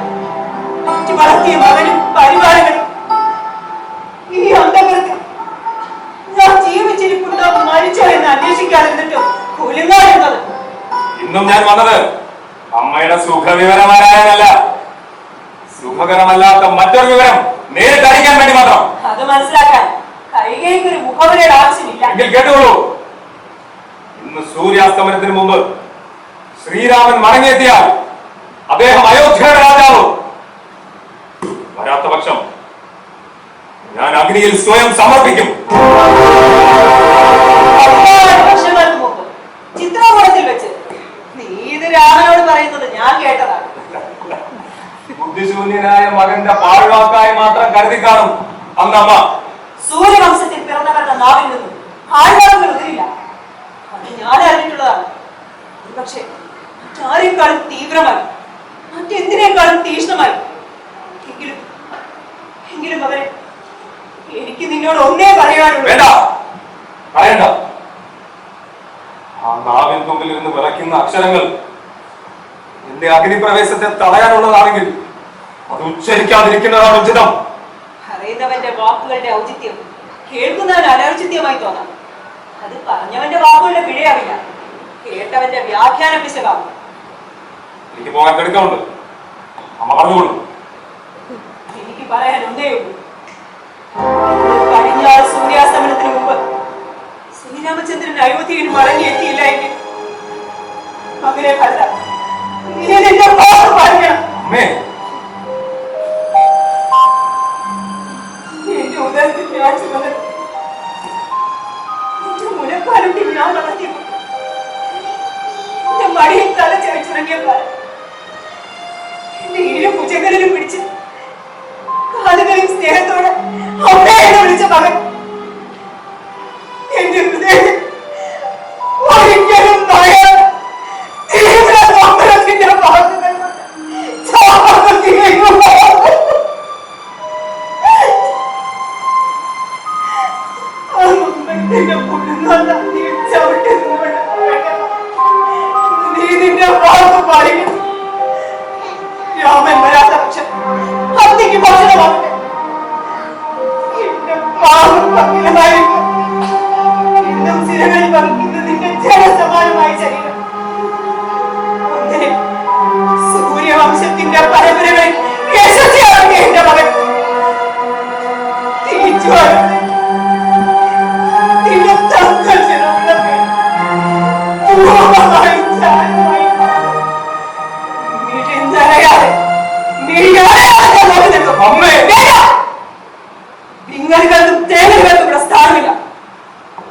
വളർത്തിയ മകനും പരിപാലകനും ഈ അന്തപുരത്ത് ഞാൻ ജീവിച്ചിരിപ്പുണ്ടോ മരിച്ചോ എന്ന് അന്വേഷിക്കാതിരുന്നിട്ടും കുലുങ്ങാതിരുന്നത്. ഇന്നും ഞാൻ വന്നത് അമ്മയുടെ സുഖവിവരം അറിയാനല്ല, സുഖകരമല്ലാത്ത മറ്റൊരു വിവരം നേരിട്ട് അറിയിക്കാൻ വേണ്ടി മാത്രം. അത് മനസ്സിലാക്കാൻ കൈകേയിക്ക് ഒരു മുഖവരയുടെ ആവശ്യമില്ല. എങ്കിൽ കേട്ടുകൊള്ളൂ. ഇന്ന് സൂര്യാസ്തമനത്തിന് മുമ്പ് ശ്രീരാമൻ മടങ്ങിയെത്തിയാൽ അദ്ദേഹം അയോധ്യയുടെ രാജാവ്. വരാത്ത പക്ഷം ഞാൻ അഗ്നിയിൽ സ്വയം സമർപ്പിക്കും. 14 വർഷങ്ങൾക്ക് മുമ്പ് ചിത്രകൂടത്തിൽ വെച്ച് നീ ഇത് രാമനോട് പറയുന്നത് ഞാൻ കേട്ടതാണ്. ബുദ്ധിശൂന്യനായ മകന്റെ പാഴ്വാക്കായി മാത്രം കരുതി കാണും അന്നമ്മ. സൂര്യവംശത്തിൽ പിറന്നവരുടെ നാവിൽ നിന്നും ആഴ്വാക്കുകൾ ഉതിരില്ല. അത് ഞാൻ അറിഞ്ഞിട്ടുള്ളതാണ്. പക്ഷേ മറ്റാരെക്കാളും തീവ്രമായി, മറ്റെന്തിനേക്കാളും തീക്ഷ്ണമായി. എങ്കിലും മകനെ, എനിക്ക് നിന്നോട് ഒന്നേ പറയാനുള്ളൂ. വേണ്ട, പറയണ്ട. ആ നാവിൻ തുമ്പിൽ ഇരുന്ന് വിറയ്ക്കുന്ന അക്ഷരങ്ങൾ എന്റെ അഗ്നിപ്രവേശത്തെ തടയാനുള്ളതാണെങ്കിൽ അത് ഉച്ചരിക്കാതിരിക്കുന്നതാണ് ഉചിതം. പറയുന്നവന്റെ വാക്കുകളുടെ ഔചിത്യം കേൾക്കുന്നവന് അനൗചിത്യമായി തോന്നാം. അത് പറഞ്ഞവന്റെ വാക്കുകളുടെ പിഴയാവില്ല, കേട്ടവന്റെ വ്യാഖ്യാന പിശകാവും. എനിക്ക് പോകാൻ കെടുക്കമുണ്ട്. അമ്മ പറഞ്ഞോളൂ. എനിക്ക് പറയാൻ ഒന്നേ ഉള്ളൂ. കഴിഞ്ഞ സൂര്യാസ്തമനത്തിന് മുമ്പ് ശ്രീരാമചന്ദ്രൻ അയോധ്യയിൽ മടങ്ങിയെത്തിയില്ല എങ്കിൽ മകനെ ഭരത, നീ നിന്റെ വാക്ക് പാലിക്കണം. എന്റെ ഉദരത്തിൽ ഞാൻ ചുമന്നത് എന്റെ മുലപ്പാലത്തിൽ ഞാൻ വളർത്തിയപ്പോൾ എന്റെ മടിയിൽ തല ചായച്ചിറങ്ങിയപ്പോൾ എന്റെ ഇരു ഭുജങ്ങളിലും പിടിച്ച് കാലുകളിൽ സ്നേഹത്തോടെ അമ്മയെന്ന് വിളിച്ച മകൻ എന്റെ ഹൃദയത്തിൽ ഒരിക്കലും പറയാൻ തീവ്ര സമ്മതത്തിന്റെ വാക്കുകൾ നീ നിന്റെ വാക്ക് പാലിക്കണം. രാമൻ വരാത്ത പക്ഷം അഗ്നിക്ക് ഭക്ഷണമാകട്ടെ. എന്റെ പാവം പങ്കിലമായിരിക്കും ഇന്നും സിരകളിൽ വഹിക്കുന്ന നിന്റെ ജനസമാനമായ ശരീരം ഒന്നിനെ സൂര്യവംശത്തിന്റെ പരമ്പരകളിൽ യശസ്വിയാക്കിയ എന്റെ മകൻ തിരിച്ചു വരട്ടെ. നിങ്ങൾക്കും തേങ്ങകൾക്കും ഇവിടെ സ്ഥാനമില്ല.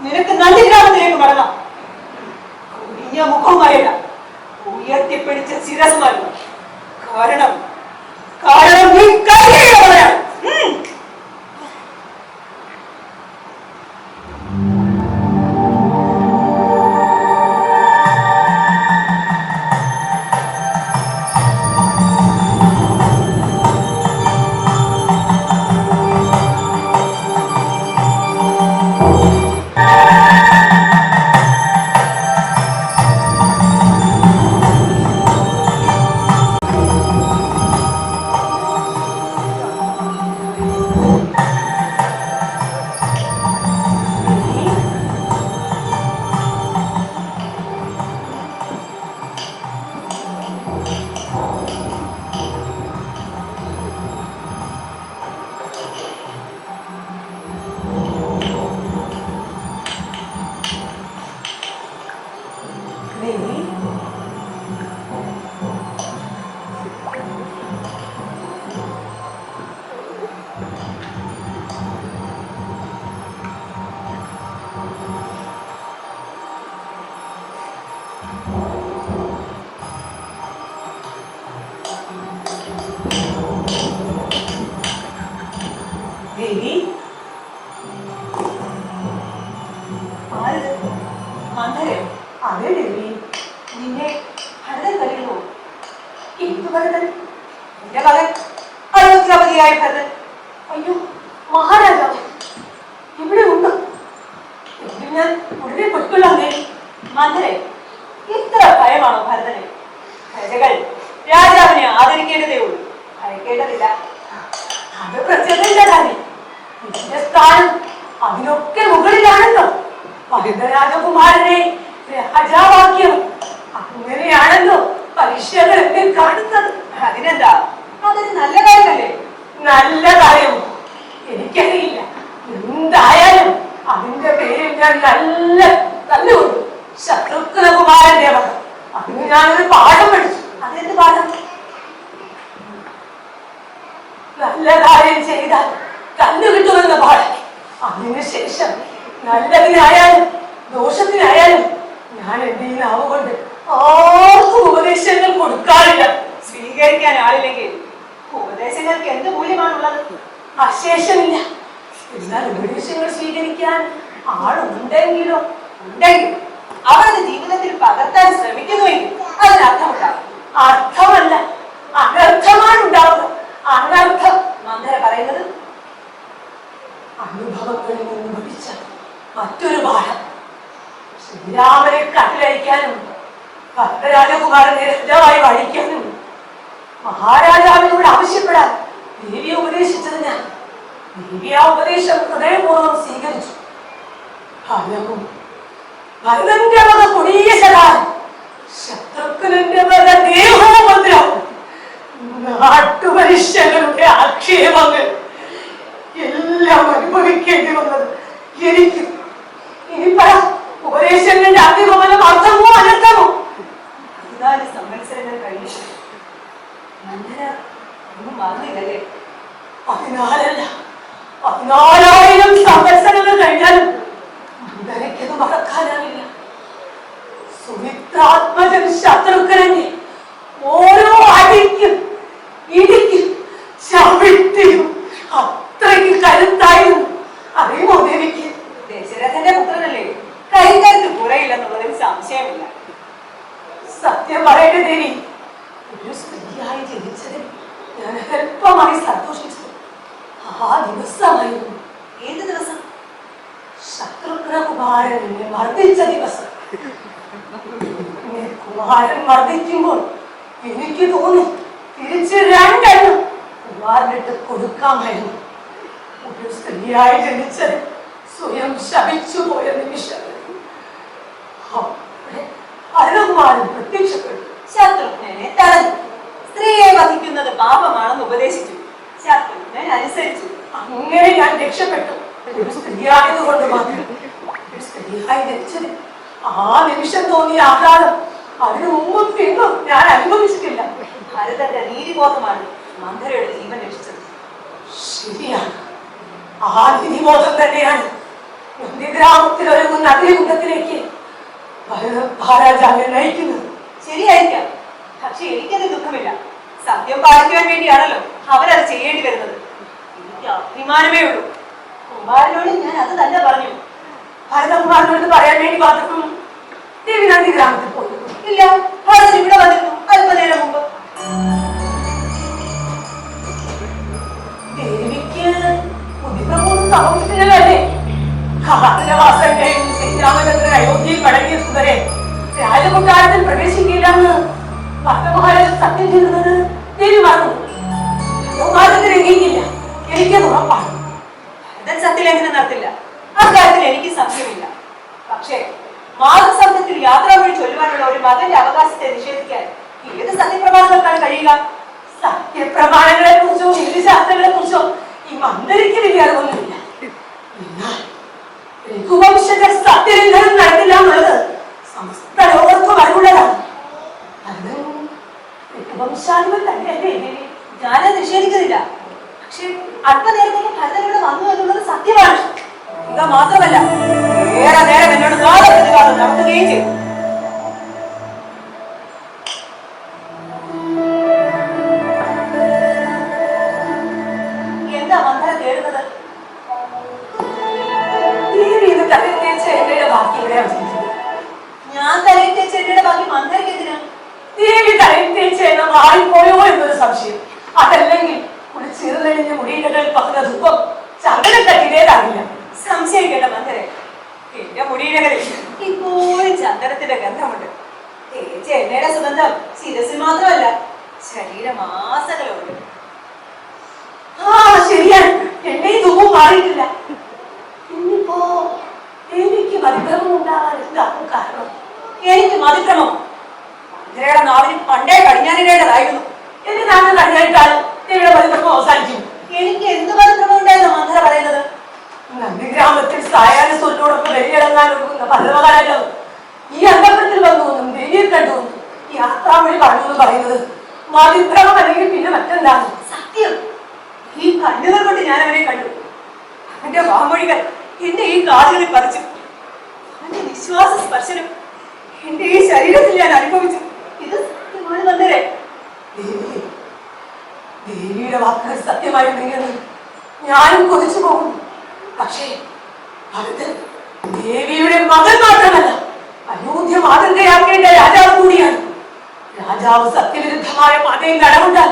നിനക്ക് നന്ദിഗ്രാമത്തിലേക്ക് മടങ്ങാം. കുഞ്ഞ മുഖവുമായില്ല, ഉയർത്തിപ്പിടിച്ച ശിരസുമായിരുന്നു. കാരണം നീ കൈകേയിയുള്ളവനാണ്. ഭരതൻ, എന്റെ മകൻ അയോധ്യാപതിയായ ഭരതൻ. അയ്യോ മഹാരാജാവ് ഇവിടെ ഉണ്ട്. എങ്കിൽ ഞാൻ ഉടനെ പൊയ്ക്കൊള്ളാമേ. മന്ദരെ, ഇത്ര ഭയമാണോ ഭരതന്? പ്രജകൾ രാജാവിനെ ആദരിക്കേണ്ടതേ ഉള്ളൂ, ഭയക്കേണ്ടതില്ല. അത് പ്രജകളുടെ കാര്യം. എന്റെ സ്ഥാനം അതിനൊക്കെ മുകളിലാണല്ലോ. ഭരതരാജകുമാരനെ രാജാവാക്യം അങ്ങനെയാണല്ലോ പരിഷ്കകൾ എന്നെ കാണുന്നത്. അതിനെന്താ, അതൊരു നല്ല കാര്യമല്ലേ? നല്ല കാര്യം എനിക്കറിയില്ല. എന്തായാലും അതിന്റെ പേരിൽ ഞാൻ നല്ല തല്ലുകൊണ്ടു. ശത്രുഘ്നകുമാരന്റെ മകൻ. അതിന് ഞാനൊരു പാഠം പഠിച്ചു. അതെന്ത് പാഠം? നല്ല കാര്യം ചെയ്താൽ കണ്ണു കിട്ടുമെന്ന പാഠം. അതിനുശേഷം നല്ലതിനായാലും ദോഷത്തിനായാലും ഞാൻ എന്റെ ഈ നാവ് കൊണ്ട് ആർക്കും ഉപദേശങ്ങൾ കൊടുക്കാറില്ല. സ്വീകരിക്കാൻ ആളില്ലെങ്കിൽ ഉപദേശങ്ങൾക്ക് എന്ത് മൂല്യമാണുള്ളത്? അശേഷമില്ല. എന്നാൽ ഉപദേശങ്ങൾ സ്വീകരിക്കാൻ ആളുണ്ടെങ്കിലോ? ഉണ്ടെങ്കിൽ അവരുടെ ജീവിതത്തിൽ പകർത്താൻ ശ്രമിക്കുന്നുവെങ്കിൽ അതിനർത്ഥമുണ്ടാകും. അർത്ഥമല്ല, അനർത്ഥമാണ് ഉണ്ടാവുന്നത്. അനർത്ഥം. മന്ദര പറയുന്നത് അനുഭവങ്ങളിൽ നിന്ന് പഠിച്ച മറ്റൊരു പാഠം. ശ്രീരാമനെ കട്ടിലയക്കാനും ഭരതരാജകുമാരനെ രാജാവായി വഹിക്കാനും മഹാരാജാവിനോട് ആവശ്യപ്പെടാൻ ദേവിയെ ഉപദേശിച്ചത് ഞാൻ. ദേവി ആ ഉപദേശം ഹൃദയപൂർവ്വം സ്വീകരിച്ചു. ഫലവും ഭരതന്റെ വക കൊടിയ ശകാരം, ശത്രുഘ്നന്റെ വക ദേഹോപദ്രവം, നാട്ടുമനുഷ്യരുടെ ആക്ഷേപങ്ങൾ എല്ലാം അനുഭവിക്കേണ്ടി വന്നത് എനിക്ക്. ഇനി പറ, ഉപദേശങ്ങളുടെ അഭിഗമനം അർത്ഥമോ അനർത്ഥമോ? 14 സംവത്സരങ്ങൾ കഴിഞ്ഞു. മന്ദര ഒന്നും മറന്നില്ലല്ലേ? 14 അല്ല, 14,000 സംവത്സരങ്ങൾ കഴിഞ്ഞാലും മന്ദരയ്ക്കത് മറക്കാനാവില്ല. സുമിത്രാത്മജൻ ശത്രുഘ്നനെ ഓരോ അടിക്കും ഇടിക്കും ചവിട്ടിയും അത്രയ്ക്ക് കരുത്തായിരുന്നു. അറിയുമോ ദേവിക്ക്? ദശരഥന്റെ പുത്രനല്ലേ, കൈകരുത്ത് കുറയില്ലെന്നുള്ളതിൽ സംശയമില്ല. സത്യം പറയട്ടെ ദേവി, ഒരു സ്ത്രീയായി ജനിച്ചതിൽ ഞാൻ അല്പമായി സന്തോഷിച്ചു. ആ ദിവസമായിരുന്നു. ഏത് ദിവസം? ശത്രുഘ്നകുമാരൻ എന്നെ മർദ്ദിച്ച ദിവസം. കുമാരൻ മർദ്ദിക്കുമ്പോൾ എനിക്ക് തോന്നി തിരിച്ച് 2 എണ്ണം കുമാരനിട്ട് കൊടുക്കാമായിരുന്നു. ഒരു സ്ത്രീയായി ജനിച്ചത് സ്വയം ശപിച്ചു പോയ നിമിഷം ഭരതകുമാരൻ പ്രത്യക്ഷപ്പെട്ടു. ശത്രുഘ്നനെ തടഞ്ഞു. സ്ത്രീയെ വധിക്കുന്നത് പാപമാണെന്ന് ഉപദേശിച്ചു. ശത്രുഘ്നൻ അനുസരിച്ചു. അങ്ങനെ ഞാൻ രക്ഷപ്പെട്ടു. ഒരു സ്ത്രീയായതുകൊണ്ട് മാത്രം. ഒരു സ്ത്രീയായി ജനിച്ചത് ആ നിമിഷം തോന്നിയ ആഹ്ലാദം അതിനു മുമ്പും പിന്നും ഞാൻ അനുഭവിച്ചിട്ടില്ല. ഭരതന്റെ നീതിബോധമാണ് മന്ദരയുടെ ജീവൻ രക്ഷിച്ചത്. ശരിയാണ്, ആ നീതിബോധം തന്നെയാണ് നന്ദിഗ്രാമത്തിൽ ഒരുങ്ങുന്ന അഗ്നികുണ്ഡത്തിലേക്ക് മഹാരാജാവിനെ നയിക്കുന്നത്. ശരിയായിരിക്കാം, പക്ഷെ എനിക്കത് ദുഃഖമില്ല. സത്യം പാലിക്കുവാൻ വേണ്ടിയാണല്ലോ അവരത് ചെയ്യേണ്ടി വരുന്നത്. എനിക്ക് അഭിമാനമേ ഉള്ളൂ. കുമാരനോട് ഞാൻ അത് തന്നെ പറഞ്ഞു. ഭരതകുമാരനോട് പറയാൻ വേണ്ടി മാത്രം ദേവി നന്ദിഗ്രാമത്തിൽ പോയി? ഇല്ല, ഭരതൻ ഇവിടെ വന്നിരുന്നു അല്പനേരം മുമ്പ്. ദേവിക്ക് ബുദ്ധിപ്രബോധം സംഭവിച്ചിട്ടില്ലല്ലേ? കാലവാസന്റെയും ശ്രീരാമചന്ദ്രൻ അയോധ്യയിൽ മടങ്ങിയെത്തുന്നവരെ രാജകൊട്ടാരത്തിൽ പ്രവേശിക്കില്ലെന്ന് ഭരതമഹാരാജൻ സത്യം ചെയ്തത് ദേവി മറന്നു. എണീക്കില്ല, എനിക്കത് ഉറപ്പാണ്. ഭരതൻ സത്യലേഖനം നടത്തില്ല, അക്കാര്യത്തിൽ എനിക്ക് സംശയമില്ല. പക്ഷേ മാതൃസംഘത്തിൽ യാത്രാ വഴി ചൊല്ലുവാനുള്ള ഒരു മകന്റെ അവകാശത്തെ നിഷേധിക്കാൻ ഏത് സത്യപ്രമാണങ്ങൾക്കാണ് കഴിയുക? സത്യപ്രമാണങ്ങളെ കുറിച്ചോ നീതിശാസ്ത്രങ്ങളെ കുറിച്ചോ ഈ മന്ദരിക്ക് വലിയ അറിവൊന്നുമില്ല. എന്നാൽ രഘുവംശജർ സത്യലംഘനം നടത്തില്ല എന്നുള്ളത് സമസ്ത ലോകർക്കും അറിവുള്ളതാണ്. അത് രഘുവംശാധിപൻ തന്നെയല്ലേ ദേവി? ഞാനത് നിഷേധിക്കുന്നില്ല. പക്ഷെ അല്പനേരത്തേക്ക് ഭരതൻ ഇവിടെ വന്നു എന്നുള്ളത് സത്യമാണ്. ഇത് മാത്രമല്ല, ഏറെ നേരം എന്നോട് വാദപ്രതിവാദം നടത്തുകയും ചെയ്തു. എന്താ മന്ദര തേടുന്നത്? ദേവി ഇത് തലയിൽത്തേച്ച എണ്ണയുടെ ബാക്കി എവിടെയാണ് ചെയ്തത്? ഞാൻ തലയിൽ തേച്ച എണ്ണയുടെ ബാക്കി മന്ദരക്ക് എന്തിനാ? ദേവി തലയിൽത്തേച്ച എണ്ണ ആയിപ്പോയോ എന്നൊരു സംശയം. അതല്ലെങ്കിൽ കുളിച്ചീർന്നഴിഞ്ഞ മുടിയിടകൾ പകർന്ന ധൂപം ചന്ദനത്തട്ടിലേതാകില്ല. സംശയിക്കേണ്ട മന്ദരെ, എന്റെ മുടിയിടകളിൽ ഇപ്പോഴും ചന്ദനത്തിന്റെ ഗന്ധമുണ്ട്. തേച്ച എണ്ണയുടെ സുഗന്ധം ശിരസിൽ മാത്രമല്ല, ശരീരമാസകളുണ്ട്. ആ ശരിയാണ്, എണ്ണയും ധൂപവും മാറിയിട്ടില്ല. ഇന്നിപ്പോ എനിക്ക് മതിഭ്രമം ഉണ്ടാകാൻ എന്താണ് കാരണം? എനിക്ക് മതിഭ്രമം മന്ദിരയുടെ നാവിന് പണ്ടേ കടിഞ്ഞാനിടേണ്ടതായിരുന്നു. എന്റെ നാവിന് കടിഞ്ഞാനിട്ടാൽ ദേവിയുടെ മതിഭ്രമം അവസാനിക്കും. എനിക്ക് എന്ത് മതിഭ്രമം ഉണ്ടായിരുന്നു മന്ദിര പറയുന്നത്? നന്ദിഗ്രാമത്തിൽ സായാഹ്ന സ്വരത്തോടൊപ്പം വെളിയിറങ്ങാൻ ഒരുങ്ങുന്ന പർവ്വകാലം ഈ അന്തപുരത്തിൽ വന്നുവെന്നും ദേവിയെ കണ്ടുവെന്നും ഈ യാത്രാവഴി പറഞ്ഞുവെന്നും പറയുന്നത് മതിഭ്രമം അല്ലെങ്കിൽ പിന്നെ മറ്റെന്താണ്? സത്യം, ഈ കണ്ണുകൾ കൊണ്ട് ഞാൻ അവനെ കണ്ടു. അവന്റെ വാമൊഴികൾ എന്റെ ഈ കാതുകളിൽ പറിച്ചു. അവന്റെ വിശ്വാസ സ്പർശനം എന്റെ ഈ ശരീരത്തിൽ ഞാൻ അനുഭവിച്ചു. ഇത് സത്യമാണ് വന്നേരെ. ദേവിയുടെ വാക്കുകൾ സത്യമായിരുന്നെങ്കിൽ ഞാനും കൊതിച്ചു പോകുന്നു. പക്ഷേ അടുത്ത് ദേവിയുടെ മകൻ മാത്രമല്ല, അയോധ്യ മാതൃകയാക്കേണ്ട രാജാവ് കൂടിയാണ്. രാജാവ് സത്യവിരുദ്ധമായ പാതയിൽ നടവുണ്ടാൽ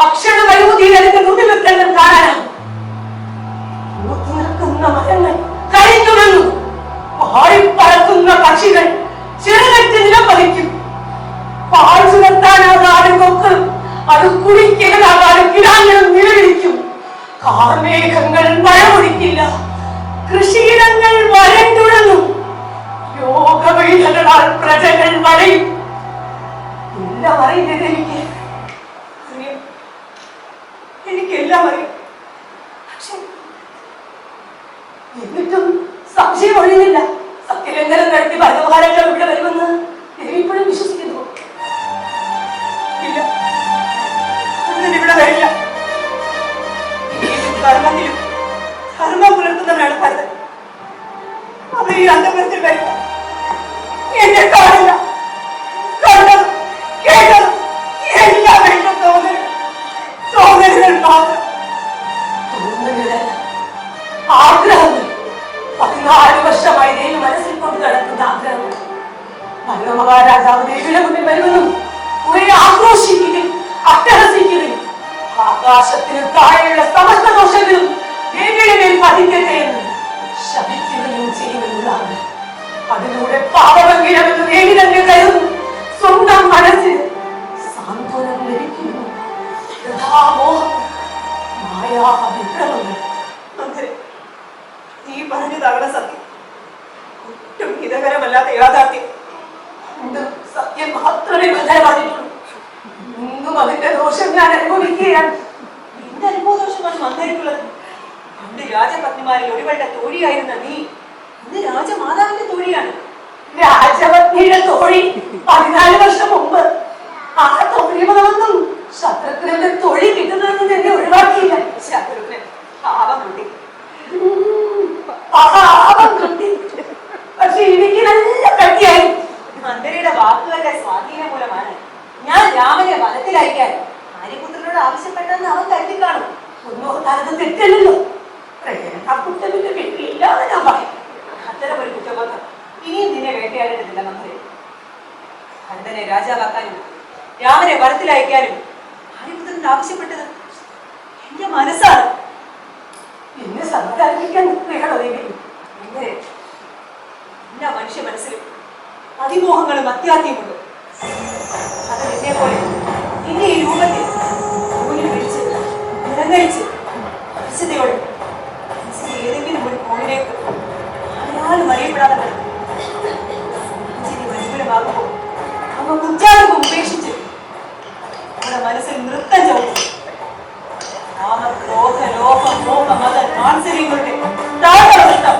അക്ഷരം അയോധ്യയിൽ അതിന്റെ നുടിവെത്തങ്ങൾ കാണാനാണ്. നിൽക്കുന്ന മരങ്ങൾ കരിഞ്ഞുണങ്ങും, പാറിപ്പറക്കുന്ന പക്ഷികൾ ചിറകറ്റ് നിലം പതിക്കും. പാൽ ചുരത്താനാകാതെ കൊക്കളും അത് കുടിക്കലാകാതെ കിടാങ്ങളും നിലവിളിക്കും. കാർമേഘങ്ങൾ മഴമൊഴിക്കില്ല, കൃഷിയിടങ്ങൾ വരണ്ടുണങ്ങും, രോഗവൈദ്യകളാൽ പ്രജകൾ വരയും. എല്ലാം അറിയുന്നത് എനിക്കെല്ലാം അറിയാം. പക്ഷെ എന്നിട്ടും സംശയം ഒഴിയുന്നില്ല. സത്യലംഘനം നടത്തി ഭരണഭാരങ്ങൾ ഇവിടെ വരുമെന്ന് ഇപ്പോഴും വിശ്വസിക്കുന്നു. ഇല്ല, ഇവിടെ വരില്ല. കർമ്മത്തിലും ധർമ്മം പുലർത്തുന്നവരാണ് ഭരതൻ. അവർ ഈ അന്തപുരത്തിൽ വരില്ല. എന്നെ കാണില്ല. കണ്ടതും കേട്ടതും എല്ലാം എന്റെ തോന്നലുകൾ മാത്രം. തോന്നലുകളല്ല, ആഗ്രഹങ്ങൾ. 14 വർഷമായി ദേവി മനസ്സിൽ കൊണ്ട് നടക്കുന്ന ആഗ്രഹങ്ങൾ. മഹാരാജാവ് ദേവിയുടെ മുന്നിൽ വരുമെന്നും കുറെ ആക്രോശിക്കുകയും അട്ടഹസിക്കുകയും ആകാശത്തിന് താഴെയുള്ള സമസ്ത ദോഷങ്ങളും ദേവിയുടെ മേൽ പതിക്കട്ടെ എന്ന് ശപിക്കുകയും ചെയ്യുമെന്നുള്ളതാണ്. അതിലൂടെ പാപമെങ്കിലെന്ന് ദേവി തന്നെ കരുതുന്നു. സ്വന്തം മനസ്സിൽ സാന്ത്വനം ലഭിക്കുന്നു. മായാവിഭ്രമങ്ങൾ. നീ പറഞ്ഞതാകണ സത്യം, ഒട്ടും ഹിതകരമല്ലാത്ത യാഥാർത്ഥ്യം. സത്യം മാത്രമേ പറഞ്ഞിട്ടുള്ളൂ. ഇന്നും അതിന്റെ ദോഷം ഞാൻ അനുഭവിക്കുകയാണ്. എന്റെ അനുഭവ ദോഷമാണ് മന്ദരിക്കുള്ളത്. പണ്ട് രാജപത്നിമാരിൽ ഒരുവളുടെ തോഴിയായിരുന്ന നീ ഇന്ന് രാജമാതാവിന്റെ തോഴിയാണ്. രാജപത്നിയുടെ തോഴി 14 വർഷം മുമ്പ്. ആ തോഴി വന്നൊന്നും ശത്രുഘ്നന്റെ തൊഴി കിട്ടുന്നതെന്ന് എന്നെ ഒഴിവാക്കിയില്ല. ശത്രുഘ്നൻ പാപം കിട്ടി, പാപം കിട്ടി. പക്ഷെ എനിക്ക് നല്ല കട്ടിയായി. മന്ദരിയുടെ വാക്കുകളുടെ സ്വാധീനം മൂലമാണ് ഞാൻ രാമനെ വനത്തിലയക്കാൻ ആര്യപുത്രനോട് ആവശ്യപ്പെട്ടെന്ന് അവൻ കരുതി കാണും. ഒന്നോർത്താനത് തെറ്റല്ലോ. കുറ്റത്തിന്റെ വീട്ടിലില്ലാതെ ഞാൻ പറയും. അത്തരമൊരു കുറ്റബോധം ഇനിയും നിന്നെ വേട്ടയാടേണ്ടതില്ല മന്ത്രി. ഭരതനെ രാജാവാക്കാനും രാമനെ വനത്തിലയക്കാനും ആര്യപുത്രനോട് ആവശ്യപ്പെട്ടത് എന്റെ മനസ്സാണ്. എന്നെ സമാധാനിപ്പിക്കാൻ നിൽക്കുകയാണോ ദേവി? എങ്ങനെ എല്ലാ മനുഷ്യ മനസ്സിലും അതിമോഹങ്ങളും അത്യാദ്യമുണ്ട്. അത് എന്നെ പോലെ ഇനി ഈ രൂപത്തിൽ ഊരിൽ പിടിച്ച് നിലനിരിച്ച് പരിശുദ്ധയോടെ ഏതെങ്കിലും ഒരു കോണിലേക്ക് ആരാലും അറിയപ്പെടാതെ അനുകൂലമാകുമ്പോൾ അവ കുറ്റാലും ഉപേക്ഷിച്ച് നമ്മുടെ മനസ്സിൽ നൃത്തം ചവിട്ടും. നാമ ക്രോധ ലോക മോഹ മത മാത്സര്യങ്ങളുടെ നൃത്തം.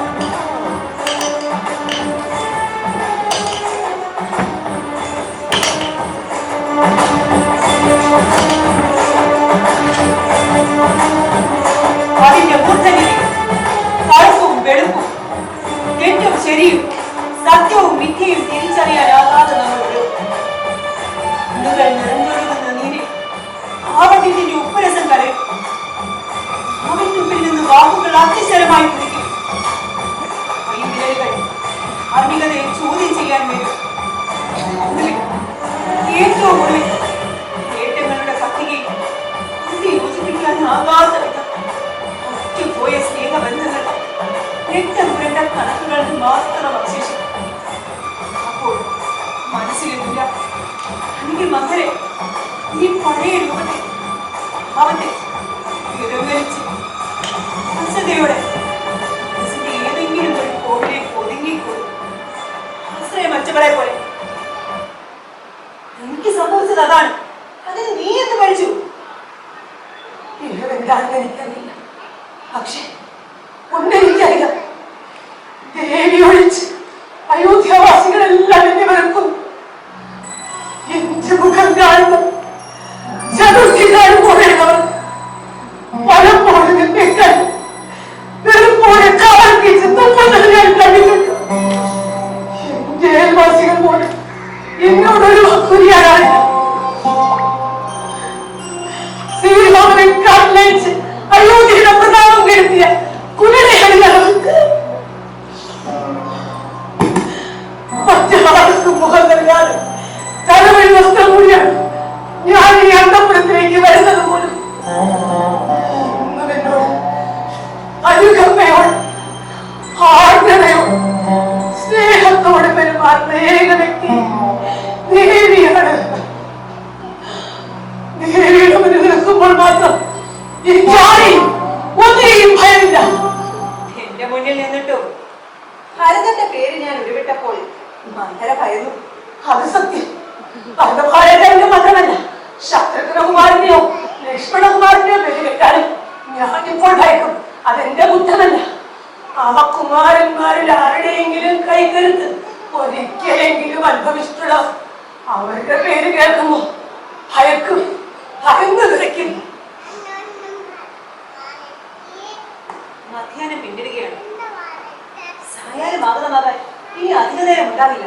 അതിന്റെ മൂർധനിൽ കറുപ്പും വെളുപ്പും തെറ്റും ശരിയും സത്യവും മിഥ്യയും തിരിച്ചറിയാനാകാതെ നമ്മൾ കണ്ണുകൾ നിറഞ്ഞൊഴുകുന്ന നീരിൽ ആവത്തിന്റെ ഉപ്പരസം കലയും. അവറ്റുമ്പിൽ നിന്ന് വാക്കുകൾ അതിശരമായി കുടിക്കും. വൈവിരലുകൾ ആത്മീകതയെ ചോദ്യം ചെയ്യാൻ വേണ്ടി ഏറ്റവും ഒടുവിൽ എനിക്ക് മകരെ ഈ പഴയ രൂപത്തെ അവന്റെ വിരവരിച്ച് വസതയോടെ മനസ്സിന്റെ ഏതെങ്കിലും ഒരു കോവിലേക്ക് ഒതുങ്ങിക്കൊള്ളു ആശ്രയമറ്റവളെ പോലെ. എനിക്ക് സംഭവിച്ചത് അതാണ്. അതിന് നീ എന്ത് കഴിച്ചു? എന്താണെന്ന് എനിക്കറിയില്ല. പക്ഷെ ഒന്നെനിക്കറിയാം, ദേവി ഒഴിച്ച് അയോധ്യാവാസികളെല്ലാം എന്നെ വെറുക്കുന്നു. എന്റെ മുഖം കാണുന്ന ചതുർത്ഥി കാണുമ്പോഴേവർ പലപ്പോഴും എന്നെ കണ്ടു വെറുപ്പോടെ കാർക്കിച്ച് തുപ്പുന്നത് ഞാൻ കണ്ടിട്ടുണ്ട്. എന്റെ അയൽവാസികൾ പോലും എന്നോടൊരു വാക്കുരിയാകാറില്ല. ശ്രീരാമനെ കണ്ണയച്ച് അയോധ്യയുടെ പ്രതാപം കെടുത്തിയ കുലരെയാണ് ഞങ്ങൾക്ക്. മറ്റാർക്കും മുഖം നൽകാതെ തലവഴി വസ്ത്രം കൂടിയാണ് ഞാൻ ഈ അന്തപുരത്തിലേക്ക് വരുന്നത് പോലും. എന്നോട് അനുകമ്പയോട് ആർദ്രതയോട് സ്നേഹത്തോടെ പെരുമാറുന്ന ഏക വ്യക്തി ദേവിയാണ്. ദേവിയുടെ മുന്നിൽ നിൽക്കുമ്പോൾ മാത്രം എനിക്കാരെയും ഒന്നിനെയും ഭയമില്ല. എന്റെ മുന്നിൽ നിന്നിട്ടും ഭരതന്റെ പേര് ഞാൻ ഉരുവിട്ടപ്പോൾ മന്ദര ഭയന്നു. അത് സത്യം. ഭരതഭാരതന്റെ മാത്രമല്ല, ശത്രുഘ്നകുമാരനെയോ ലക്ഷ്മണകുമാരനെയോ പേര് കേട്ടാലും ഞാനിപ്പോൾ ഭയക്കും. അതെന്റെ ബുദ്ധമല്ല. ആ കുമാരന്മാരിൽ ആരുടെയെങ്കിലും കൈകരുത്ത് ഒരിക്കലെങ്കിലും അനുഭവിച്ചിട്ടുള്ള അവരുടെ പേര് കേൾക്കുമ്പോ ഭയക്കും, ഭയന്ന് വിളിക്കും. മധ്യാഹ്നം പിന്നിടുകയാണ്. സായാഹ്നം ആഗതമാകാൻ ഇനി അധിക നേരം ഉണ്ടാവില്ല.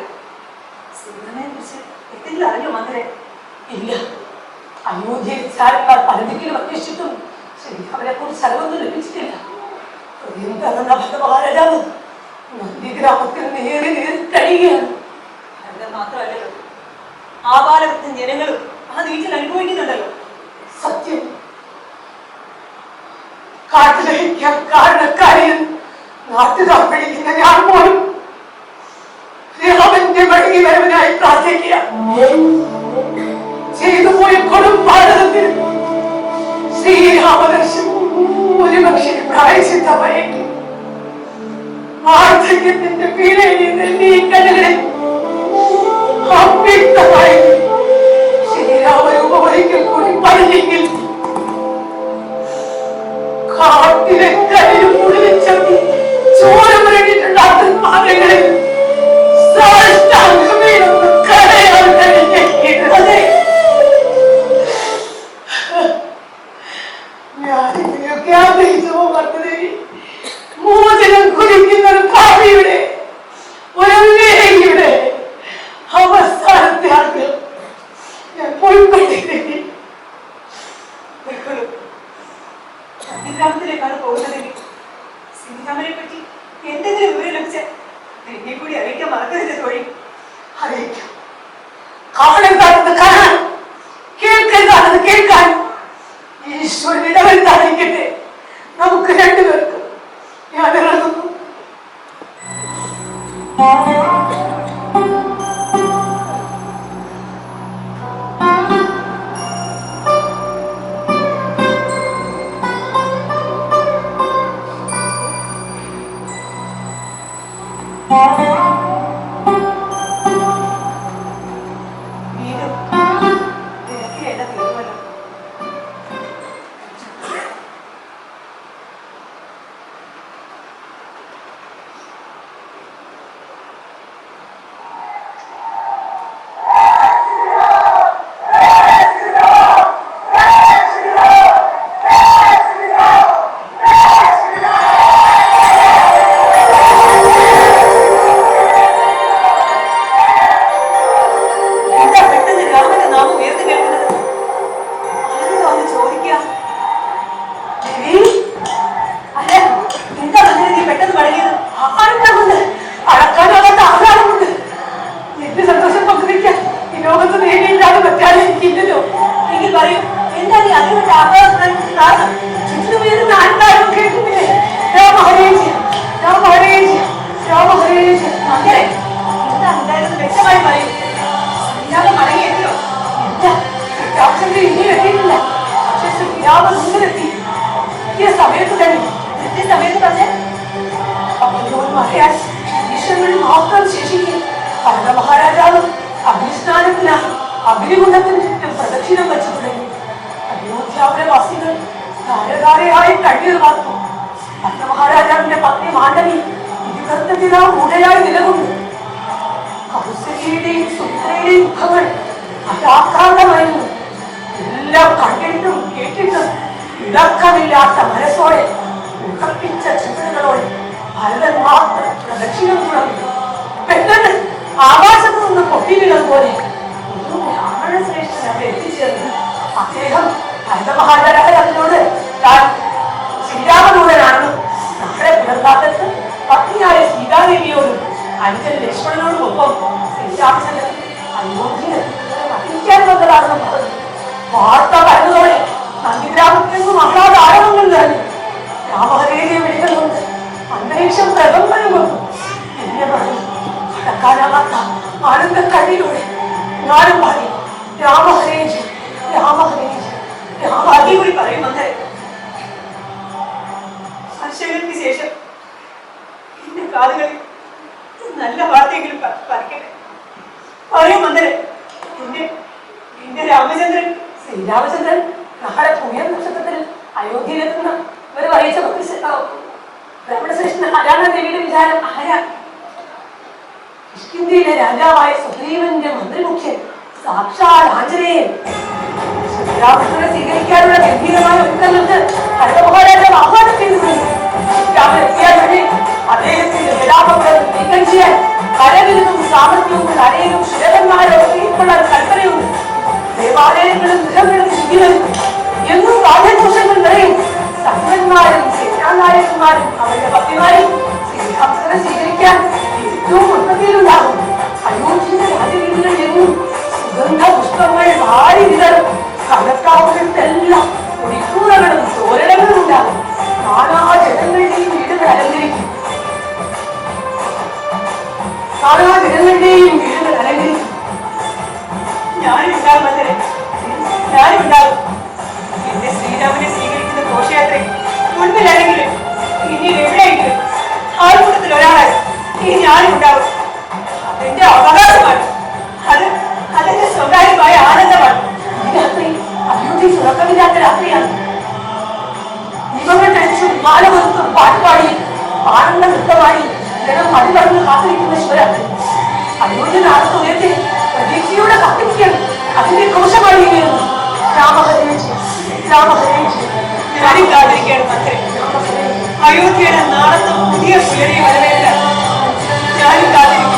ശ്രീരാമനെ കുറിച്ച് എന്തെങ്കിലും അറിഞ്ഞോ മന്ദരെ? ഇല്ല. അയോധ്യയിൽ ചാരന്മാർ പലതിലും അന്വേഷിച്ചിട്ടും ശ്രീരാമനെ കുറിച്ച് അറിവൊന്നും ലഭിച്ചിട്ടില്ല. ഭഗവാരാജാവ് നന്ദി ഗ്രാമത്തിൽ നേരി കഴിയുകയാണ്. ഭരതൻ മാത്രമല്ലല്ലോ, ആപാലവൃദ്ധം ജനങ്ങളും ആ വീട്ടിൽ അനുഭവിക്കുന്നുണ്ടല്ലോ. സത്യം. കാട്ടിലഹിക്കാൻ കാരണക്കാരെയും നാട്ടുകാർ പിടിക്കുന്ന ഞാൻ പോലും രാമന്റെ മടങ്ങി വരവിനായി പ്രാർത്ഥിക്കുക. ചെയ്തു പോയ കൊടും പാതകത്തിൽ ശ്രീരാമദർശനം ഒരുപക്ഷെ പ്രായശ്ചിത്തമായേക്കും. വാർദ്ധക്യത്തിന്റെ പീഡയിൽ നിന്ന് ഈ കല്ലുകളിൽ അവ്യക്തമായി ശ്രീരാമരൂപം ഒരിക്കൽ കൂടി പതിഞ്ഞെങ്കിൽ കാട്ടിലെ കല്ലിലും മുഴുവൻ ചോര മുരണ്ടിട്ടുണ്ടാക്കുന്ന പാതകളിൽ സാഷ്ടാംഗമേലൊന്ന് കരയാൻ കഴിഞ്ഞെങ്കിലേ ഞാനിങ്ങനെയൊക്കെ ആഗ്രഹിച്ചു പോകത്തത്. മോചനം കുടിക്കുന്ന ഒരു ഭാവിയുടെ ഒരു വേഗയുടെ അവസാനത്തെ ആഗ്രഹം ഞാൻ പോയിക്കൊണ്ടിരിക്കും. ഗ്രാമത്തിലേക്കാണ് പോകുന്നതെങ്കിൽ ശ്രീരാമനെ പറ്റി എന്തെങ്കിലും വിവരം ലഭിച്ച എന്നെ കൂടി അറിയിക്കാൻ മറക്കരുത് തോഴി. അറിയിക്കാം. കാണുന്നത് കാണാൻ, കേൾക്കുന്നത് കേൾക്കാൻ ഈശ്വരൻ ഇടവരുത്താതിരിക്കട്ടെ. നമുക്ക് രണ്ടുപേർക്കും. ഞാൻ ഇറങ്ങുന്നു. വ്യക്തമായി പറയൂ. ശ്രീരാമൻ മടങ്ങിയെത്തിയോ? രാമചന്ദ്രൻ ഇനിയും എത്തിയിട്ടില്ല. പക്ഷെ ശ്രീരാമൻ മുന്നിലെത്തി. എത്തിയ സമയത്ത് തന്നെ പറയാൻ ഈശ്വരൻ മാത്രം ശേഷിക്കും. ഭരത മഹാരാജാവ് അഗ്നിസ്നാനത്തിനായി അഗ്നികുണ്ഡത്തിന് ചുറ്റും പ്രദക്ഷിണം വെച്ചു തുടങ്ങി. അയോധ്യാപുര വാസികൾ ധാരധാരയായി കണ്ണീർ വാർത്തു. ഭരത മഹാരാജാവിന്റെ പത്നി മാണ്ഡവി ഇതിവൃത്തത്തിലാ മൂടയായി നിലകൊണ്ടു. കൗസല്യയുടെയും സുമിത്രയുടെയും മുഖങ്ങൾ അരാക്രാന്തമായിരുന്നു. എല്ലാം കണ്ടിട്ടും കേട്ടിട്ടും ഇടക്കമില്ലാത്ത മനസ്സോടെ ഉറപ്പിച്ച ചിന്തകളോടെ ഭരതൻ മാത്രം പ്രദക്ഷിണം തുടങ്ങി. പെട്ടെന്ന് ആകാശത്ത് നിന്ന് പൊട്ടി വീണത് പോലെ ഒരു ബ്രാഹ്മണ ശ്രേഷ്ഠൻ അവിടെ എത്തിച്ചേർന്നു. അദ്ദേഹം ഭരത മഹാരാജാവിനോട് താൻ ശ്രീരാമദൂതനാണെന്നും നാളെ പുലർക്കാലത്ത് പത്നിയായ സീതാദേവിയോടും അനുജൻ ലക്ഷ്മണനോടും ഒപ്പം ശ്രീരാമചന്ദ്രൻ അയോധ്യയിൽ വഹിക്കാൻ വന്നതാണെന്നും പറഞ്ഞു. വാർത്ത പറഞ്ഞതോടെ നന്ദിഗ്രാമത്തിൽ നിന്നും മഹാതാരവങ്ങൾ നിറഞ്ഞു. രാമഹരേരിയെ വിളികൾ കൊണ്ട് അന്തരീക്ഷം പ്രകമ്പനം കൊണ്ടു. എന്നെ പറഞ്ഞു കടക്കാനാകാത്ത ആനന്ദ കണ്ണിലൂടെ ഞാനും പാടി രാമഹരേജ് രാമഹരേജ് രാമ. അതേകൂടി പറയും മന്ദരെ. വർഷങ്ങൾക്ക് ശേഷം എന്റെ കാതുകളിൽ നല്ല വാർത്തയെങ്കിലും പറിക്കട്ടെ. പറയും മന്ദരെ. എന്റെ രാമചന്ദ്രൻ ശ്രീരാമചന്ദ്രൻ നാളെ പുണ്യ നക്ഷത്രത്തിൽ അയോധ്യയിലെത്തുന്ന ഇവർ അറിയിച്ച ബ്രഹ്മണശ്രേഷ്ഠൻ ആരാണ് ദേവിയുടെ വിചാരം? ആരാ? കിഷ്കിന്ധ്യയിലെ രാജാവായ സുഗ്രീവന്റെ മന്ത്രിമുഖ്യൻ സാക്ഷാൽ ആഞ്ജനേയൻ. ശ്രീരാമചന്ദ്രനെ സ്വീകരിക്കാനുള്ള ഗംഭീരമായ ഒരുക്കങ്ങൾക്ക് ഭരത മഹാരാജാവ് ആഹ്വാനം ചെയ്തിട്ടുണ്ട്. രാമൻ എത്തിയാൽ തന്നെ അദ്ദേഹത്തിന്റെ വിലാപങ്ങൾ നീക്കം ചെയ്യാൻ കരവിരുന്നും സാമർഥ്യവും കരയിലും ശിരകന്മാരെ ഒതുക്കിക്കൊള്ളാൻ കൽപ്പനയുണ്ട്. ദേവാലയങ്ങളും ഗൃഹങ്ങളും ശുചികളും എന്നും കാവ്യഘോഷങ്ങൾ നിറയും. സംഘന്മാരും സേനാനായകന്മാരും അവരുടെ ഭക്തിമാരും ശ്രീരാമചന്ദ്രനെ സ്വീകരിക്കാൻ ഏറ്റവും ഉന്നതിയിലുണ്ടാകും. അയോധ്യയുടെ രാജവീതികൾ എങ്ങും സുഗന്ധ പുഷ്പങ്ങൾ വാരി വിതറും. കടക്കാവുന്നിടത്തെല്ലാം ഒടിക്കൂറകളും തോരണങ്ങളും ഉണ്ടാകും. നാനാ ജനങ്ങളുടെയും വീടുകൾ അലങ്കരിക്കും. ഞാനുണ്ടാകും മന്ദരെ, ഞാനുണ്ടാകും. എന്റെ ശ്രീരാമനെ സ്വീകരിക്കുന്ന ഘോഷയാത്രയിൽ മുൻപിലാണെങ്കിലും പിന്നീട് എവിടെയെങ്കിലും ആൾക്കൂട്ടത്തിൽ ഒരാളായി ഈ ഞാനുണ്ടാകും. അതെന്റെ അവകാശമാണ്. അതെന്റെ സ്വകാര്യമായ ആനന്ദമാണ്. ഈ രാത്രി അയോധ്യ തുറക്കമില്ലാത്ത രാത്രിയാണ്. ദീപങ്ങൾ കഴിച്ചും മാലകൊടുത്തും പാട്ടുപാടി ആനന്ദ നൃത്തമായി ജനം മതിപറന്ന് കാത്തിരിക്കുന്ന ശിവരാത്രി. അയോധ്യ നാളത്ത് ഉയർത്തി പ്രതീക്ഷയോടെ കാത്തിരിക്കുകയാണ്. അതിന്റെ ഘോഷമായി ഇങ്ങനെയുന്നു രാമഹരേജ് രാമഹരേജ്. ഞാനും കാത്തിരിക്കുകയാണ് മന്ദരെ. അയോധ്യയുടെ നാളത്തെ പുതിയ പുലരി വരവേൽക്കാൻ ഞാനും കാത്തിരിക്കും.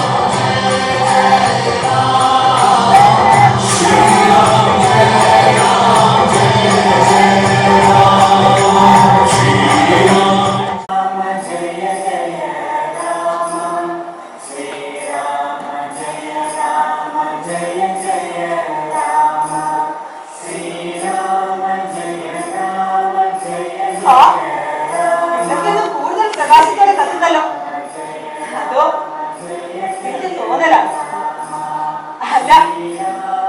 കൂടുതൽ പ്രകാശത്തോടെ കത്തുന്നല്ലോ. അതോ എന്റെ തോന്നലാണ്? അല്ല,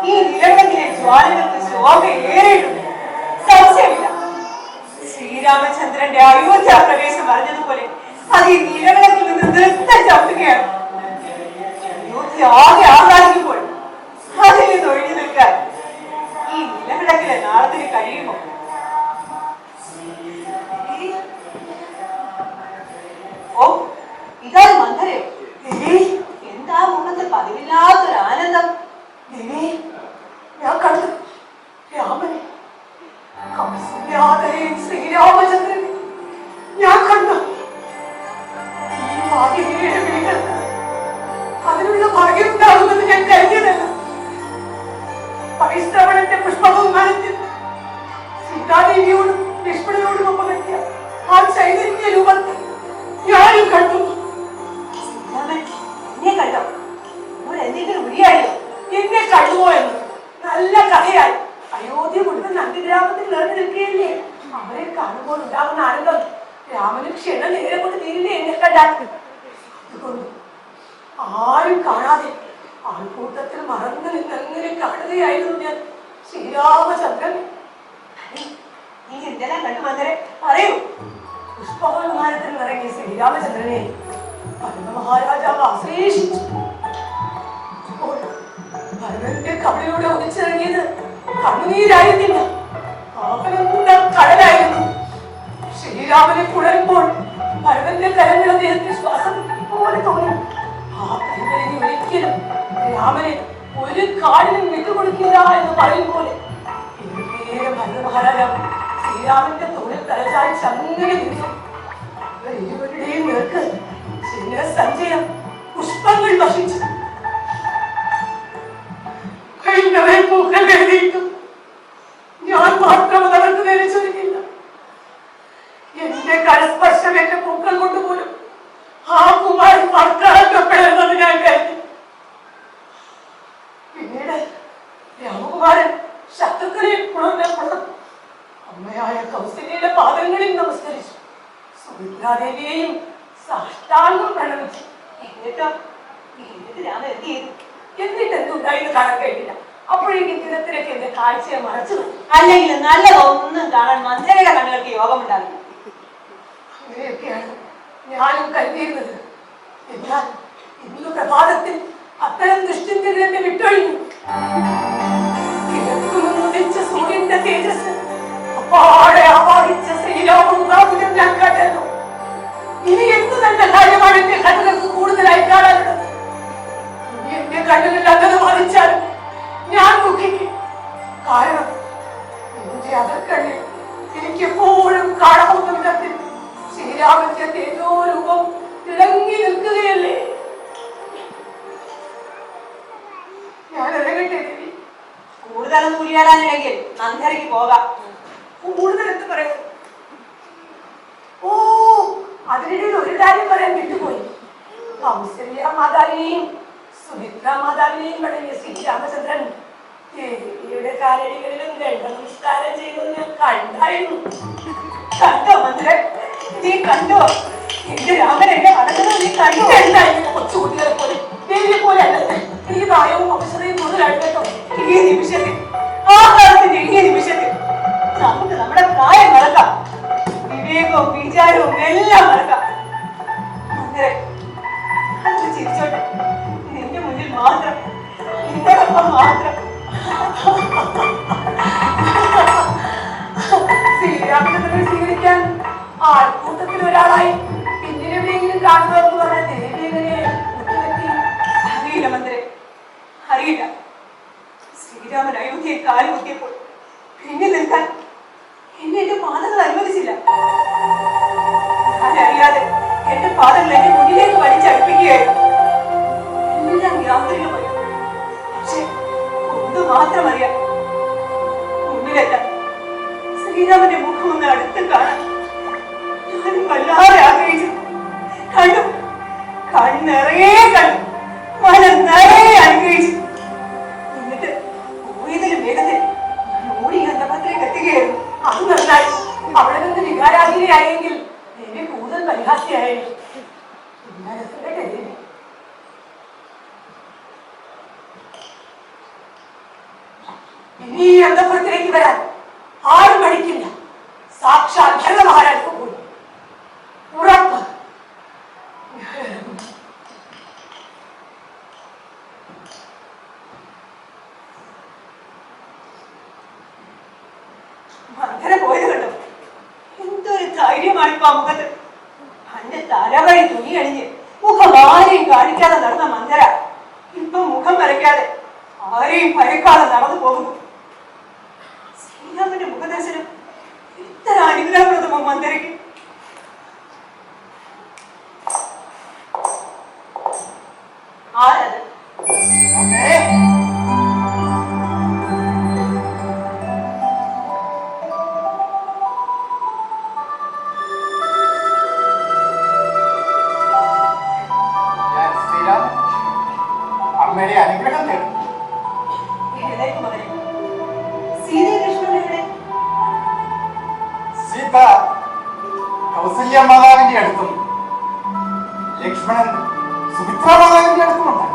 ഈ നിലവിളക്കിലെ ജ്വാലകൾക്ക് ശോഭ ഏറെയിട്ടുണ്ട്. സംശയമില്ല. ശ്രീരാമചന്ദ്രന്റെ അയോധ്യ പ്രവേശം പറഞ്ഞതുപോലെ അത് ഈ നിലവിളക്കിൽ നിന്ന് നൃത്തം ചവിട്ടുകയാണ്. അയോധ്യ ആകെ ആഹ്ലാദിക്കുമ്പോൾ അതിൽ നിന്ന് ഒഴിഞ്ഞു നിൽക്കാൻ ഈ നിലവിളക്കിലെ നാളത്തിന് കഴിയുമോ? ഓ, ഇതായി മന്ദരയോ? എന്താ മുഖത്ത് പതിവില്ലാത്തൊരു ആനന്ദം? ഞാൻ കണ്ടു രാമനെ, ശ്രീരാമചന്ദ്രനെ ഞാൻ കണ്ടു. ഈ ഭാഗ്യയുടെ വീട് അതിനുള്ള ഭാഗ്യം ഉണ്ടാകുമെന്ന് ഞാൻ കരുതിയതല്ല. പരിശ്രവണന്റെ പുഷ്പബഹുമാനത്തിൽ സീതാദേവിയോടും ലക്ഷ്മണനോടും ഒപ്പം എത്തിയ ആ ചൈതന്യ രൂപത്തിൽ ഞാനും കണ്ടു. എന്നെ കണ്ടോ? എന്തെങ്കിലും ഉരിയായോ? എന്നെ കണ്ടുവോ എന്ന് നല്ല കഥയായി. അയോധ്യ മുഴുവൻ നന്ദിഗ്രാമത്തിൽ നിറഞ്ഞു നിൽക്കുകയല്ലേ. അവരെ കാണുമ്പോൾ ഉണ്ടാകുന്ന ആനന്ദം രാമന് ക്ഷണ നേരെ കൊണ്ട് തീരില്ലേ എന്നെ കണ്ടാക്കി. അതുകൊണ്ട് ആരും കാണാതെ ആൾക്കൂട്ടത്തിൽ മറന്നു നിന്നെങ്ങനെ കാണുകയായിരുന്നു ഞാൻ. ശ്രീരാമചന്ദ്രൻ. നീ എന്തെല്ലാം കണ്ടു മന്ദരെ പറയൂ. പുഷ്പവിമാനത്തിൽ ഇറങ്ങിയ ശ്രീരാമചന്ദ്രനെ മഹാരാജാവ് ആശ്ലേഷിച്ചു. ഭരതന്റെ കവിളിലൂടെ ഒന്നിച്ചിറങ്ങിയത് കണ്ണുനീരായിരുന്നില്ല, ആനന്ദ കടലായിരുന്നു. ശ്രീരാമനെ പുണരുമ്പോൾ ഭരതന്റെ കരങ്ങൾ അദ്ദേഹത്തെ ശ്വാസം പോലെ തോന്നി. ആ കൈകളിൽ ഒരിക്കലും രാമനെ ഒരു കാടിനും വിട്ടുകൊടുക്കില്ല എന്ന് പറയും പോലെ ഭരത മഹാരാജാവ് ശ്രീരാമന്റെ തോളിൽ തലചായ്ച്ച് അങ്ങനെ നിന്നു. ഇരുവരുടെയും നേർക്ക് സഞ്ജയം പുഷ്പങ്ങൾ ഭക്ഷിച്ചു. കഴിഞ്ഞവരെ പൂക്കൾ എഴുതിയിട്ടു ഞാൻ മാത്രം അതവർക്ക് ധരിച്ചൊരുക്കില്ല. എന്റെ കരസ്പർശം എന്റെ പൂക്കൾ കൊണ്ടുപോലും ആ കുമാരൻ മറക്കാക്കപ്പെടുന്നത് ഞാൻ കരുതി. പിന്നീട് രാമകുമാരൻ ശത്രുക്കളെ പുണർന്നപ്പോൾ അമ്മയായ കൗസല്യയുടെ പാദങ്ങളിൽ നമസ്കരിച്ചു. സുമിത്രാദേവിയെയും സാഷ്ടാംഗം പ്രണമിച്ചു. എന്നിട്ട് രാമൻ എന്ത് ചെയ്തു? എന്നിട്ട് എന്തുണ്ടായിരുന്നു കാണാൻ കഴിഞ്ഞില്ല. അപ്പോഴേക്കും ദിനത്തിലേക്ക് എന്റെ കാഴ്ചയെ മറച്ചു. അല്ലെങ്കിൽ നല്ലതൊന്നും കാണാൻ മന്ദരയുടെ കണ്ണുകൾക്ക് യോഗമുണ്ടാവില്ല. അങ്ങനെയൊക്കെയാണ് ഞാനും കരുതിയിരുന്നത്. എന്നാൽ ഇന്ന് പ്രഭാതത്തിൽ അത്തരം ദുഷ്ചിന്തകൾ എന്നെ വിട്ടൊഴിഞ്ഞു. കിഴക്കുനിന്നുദിച്ച സൂര്യന്റെ തേജസ് അപ്പാടെ ആവാഹിച്ച ശ്രീരാമമുഖാമുഖം ഞാൻ കണ്ടു. ഇനി എന്തു തന്നെ കാര്യമാണ് എന്റെ കണ്ണുകൾക്ക് കൂടുതലായി കാണാനുള്ളത്? ഇനി എന്റെ കണ്ണുകൾ അങ്ങനെ വാദിച്ചാൽ ഞാൻ ദുഃഖിക്കും. കാരണം എന്റെ അകക്കണ്ണിൽ എനിക്ക് എപ്പോഴും കാണാവുന്ന വിധത്തിൽ ശ്രീരാമന്റെ തേജോ രൂപം തിളങ്ങി നിൽക്കുകയല്ലേ. ഞാൻ ഇറങ്ങട്ടെ ദേവി. കൂടുതലൊന്നും ഉരിയാടാനില്ലെങ്കിൽ മന്ദരയ്ക്ക് പോകാം. കൂടുതൽ എന്ത് പറയും? ഓ, അതിനിടയിൽ ഒരു കാര്യം പറയാൻ വിട്ടുപോയി. കൗസല്യ മാതാവിനെയും സുമിത്ര മാതാവിനെയും അടങ്ങിയ ശ്രീരാമചന്ദ്രൻ ദേവിയുടെ കാലടികളിലും നമസ്കാരം ചെയ്യുന്നത് ഞാൻ കണ്ടായിരുന്നു. കണ്ടോ മന്ദരൻ? നീ കണ്ടോ? എന്റെ രാമൻ എന്നെ വളർന്നത് നീ കണ്ടോ? എന്തായാലും കൊച്ചുകുട്ടികളെ പോലെ ദേവിയെ പോലെ അല്ലത്തെ. എനിക്ക് പ്രായവും അവസരവും കൂടുതലായിട്ട് കേട്ടോ. ഈ നിമിഷത്തിൽ, ആ കാലത്തിന്റെ ഈ നിമിഷത്തിൽ നമുക്ക് നമ്മുടെ പ്രായം മറക്കാം, വിവേകവും വിചാരവും എല്ലാം മറക്കാം. മന്ദരൻ അത് ചിരിച്ചോട്ടെ. നിന്റെ മുന്നിൽ മാത്രം, നിന്നോടൊപ്പം മാത്രം. ശ്രീരാമചന്ദ്രനെ സ്വീകരിക്കാൻ ആൾക്കൂട്ടത്തിൽ ഒരാളായി പിന്നിലെവിടെയെങ്കിലും കാണുന്നതെന്ന് പറഞ്ഞ ദേവി എങ്ങനെ അറിയില്ല മന്ദരൻ, അറിയില്ല. ശ്രീരാമൻ അയോധ്യയെ കാലുകുത്തിയപ്പോൾ പിന്നിൽ നിൽക്കാൻ എന്നെ എന്റെ പാദങ്ങൾ അനുവദിച്ചില്ല. ഞാനറിയാതെ എന്റെ പാദങ്ങൾ എന്റെ മുന്നിലേക്ക് വലിച്ചടുപ്പിക്കുകയായിരുന്നു. എല്ലാം യാന്ത്രികമായി. പക്ഷെ ഒന്ന് മാത്രം അറിയാം, മുന്നിലെത്താൻ, ശ്രീരാമന്റെ മുഖം ഒന്ന് അടുത്ത് കാണാൻ ഞാൻ വല്ലാതെ ആഗ്രഹിച്ചു. കണ്ടു, കണ്ണിറയെ കണ്ടു, മനം നിറയെ അനുഗ്രഹിച്ചു. എന്നിട്ട് പോയതിലും വേഗത്തിൽ ഓടി എന്റെ പത്രേക്ക് എത്തുകയായിരുന്നു. അത് നന്നായി. അവിടെ നിന്ന് വികാരാധീനയായെങ്കിൽ ദേവി കൂടുതൽ പരിഹാസ്യായിരുന്നു. ദേവി ഇനി അന്തപുരത്തിലേക്ക് വരാൻ ആരും മടിക്കില്ല. സാക്ഷാൽ ഭരത മഹാരാജ് പോയി ഉറപ്പ്. മന്ദര പോയത് കണ്ടോ? എന്തൊരു ധൈര്യമാണ് ഇപ്പൊ ആ മുഖത്ത്. അന്റെ തലവഴി തുണി അണിഞ്ഞ് മുഖം ആരെയും കാണിക്കാതെ നടന്ന മന്ദര ഇപ്പൊ മുഖം വരയ്ക്കാതെ ആരെയും ഭയക്കാതെ നടന്നു പോകുന്നു. ശ്രീരാമന്റെ മുഖദർശനം ഇത്ര അനുഗ്രഹപ്രദമോ മന്ദരയ്ക്ക്? ആരത്? അമ്മയുടെ അനുഗ്രഹം തേടും. സീത കൗസല്യ മാതാവിന്റെ അടുത്തും ലക്ഷ്മണൻ സുമിത്ര മാതാവിന്റെ അടുത്തുമുണ്ട്.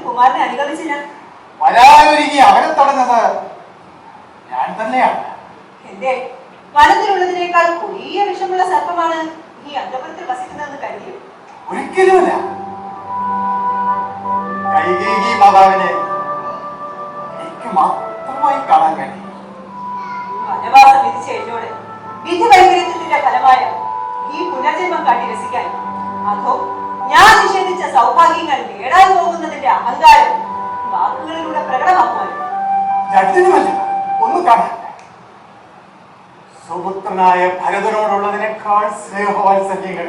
കുമാരനെ അനുഗമിച്ചില്ല. വരാൻ വാനൊരുങ്ങി അവരെ തടഞ്ഞത് ഞാൻ തന്നെയാണ്. എന്തേ വനത്തിലുള്ളതിനേക്കാൾ കൊടിയ വിഷമുള്ള സർപ്പമാണ് ഈ അന്തപുരത്തിൽ വസിക്കുന്നതെന്ന് കരുതിയോ? ഒരിക്കലുമില്ല. കൈകേയി മാതാവിനെ എനിക്ക് മാത്രമായി കാണാൻ വേണ്ടി വനവാസം വിധിച്ച എന്നോട് വിധി വൈപരീത്യത്തിന്റെ ഫലമായ ഈ പുനർജന്മം കാട്ടി രസിക്കാൻ, അതോ ഞാൻ നിഷേധിച്ച സൗഭാഗ്യങ്ങൾ നേടാൻ പോകുന്നതിന്റെ അഹങ്കാരം വാക്കുകളിലൂടെ പ്രകടമാക്കുവാൻ? രണ്ടിനുമല്ല, ഒന്ന് കാണാൻ. സുപുത്രനായ ഭരതനോടുള്ളതിനേക്കാൾ സ്നേഹവാത്സല്യങ്ങൾ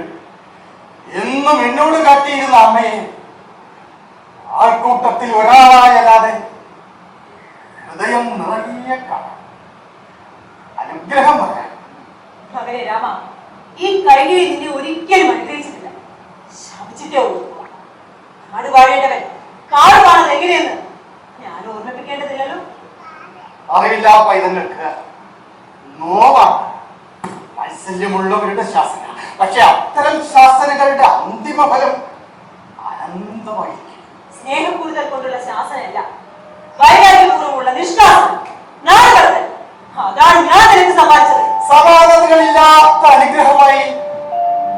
എന്നും എന്നോട് കാട്ടിയിരുന്ന അമ്മയെ ആൾക്കൂട്ടത്തിൽ ഒരാളായല്ലാതെ ഹൃദയം നിറയെ കാണാം. അനുഗ്രഹം പറയാൻ. മകനെ രാമ, ഈ കൈകേയി നിന്നെ ഒരിക്കലും അനുഗ്രഹിച്ചിട്ടില്ല, ശപിച്ചിട്ടേ ഉള്ളൂ. നാട് വാഴേണ്ടവൻ കാട് കാണുന്നത് എങ്ങനെയെന്ന് ഞാൻ ഓർമ്മിപ്പിക്കേണ്ടതില്ലല്ലോ. അറിവില്ല പൈതങ്ങൾക്ക് നോവാണ് വാത്സല്യമുള്ളവരുടെ ശാസന. പക്ഷെ അത്തരം ശാസനകളുടെ അന്തിമ ഫലം അനന്തമായിരിക്കും. സ്നേഹപൂരിതൽ കൊണ്ടുള്ള ശാസനയല്ല, വൈരാഗ്യപൂർവ്വമുള്ള നിഷ്കാസനം, നാടുകടത്തൽ. അതാണ് ഞാൻ നിനക്ക് സമ്മാനിച്ചത്. സമാനതകളില്ലാത്ത അനുഗ്രഹമായി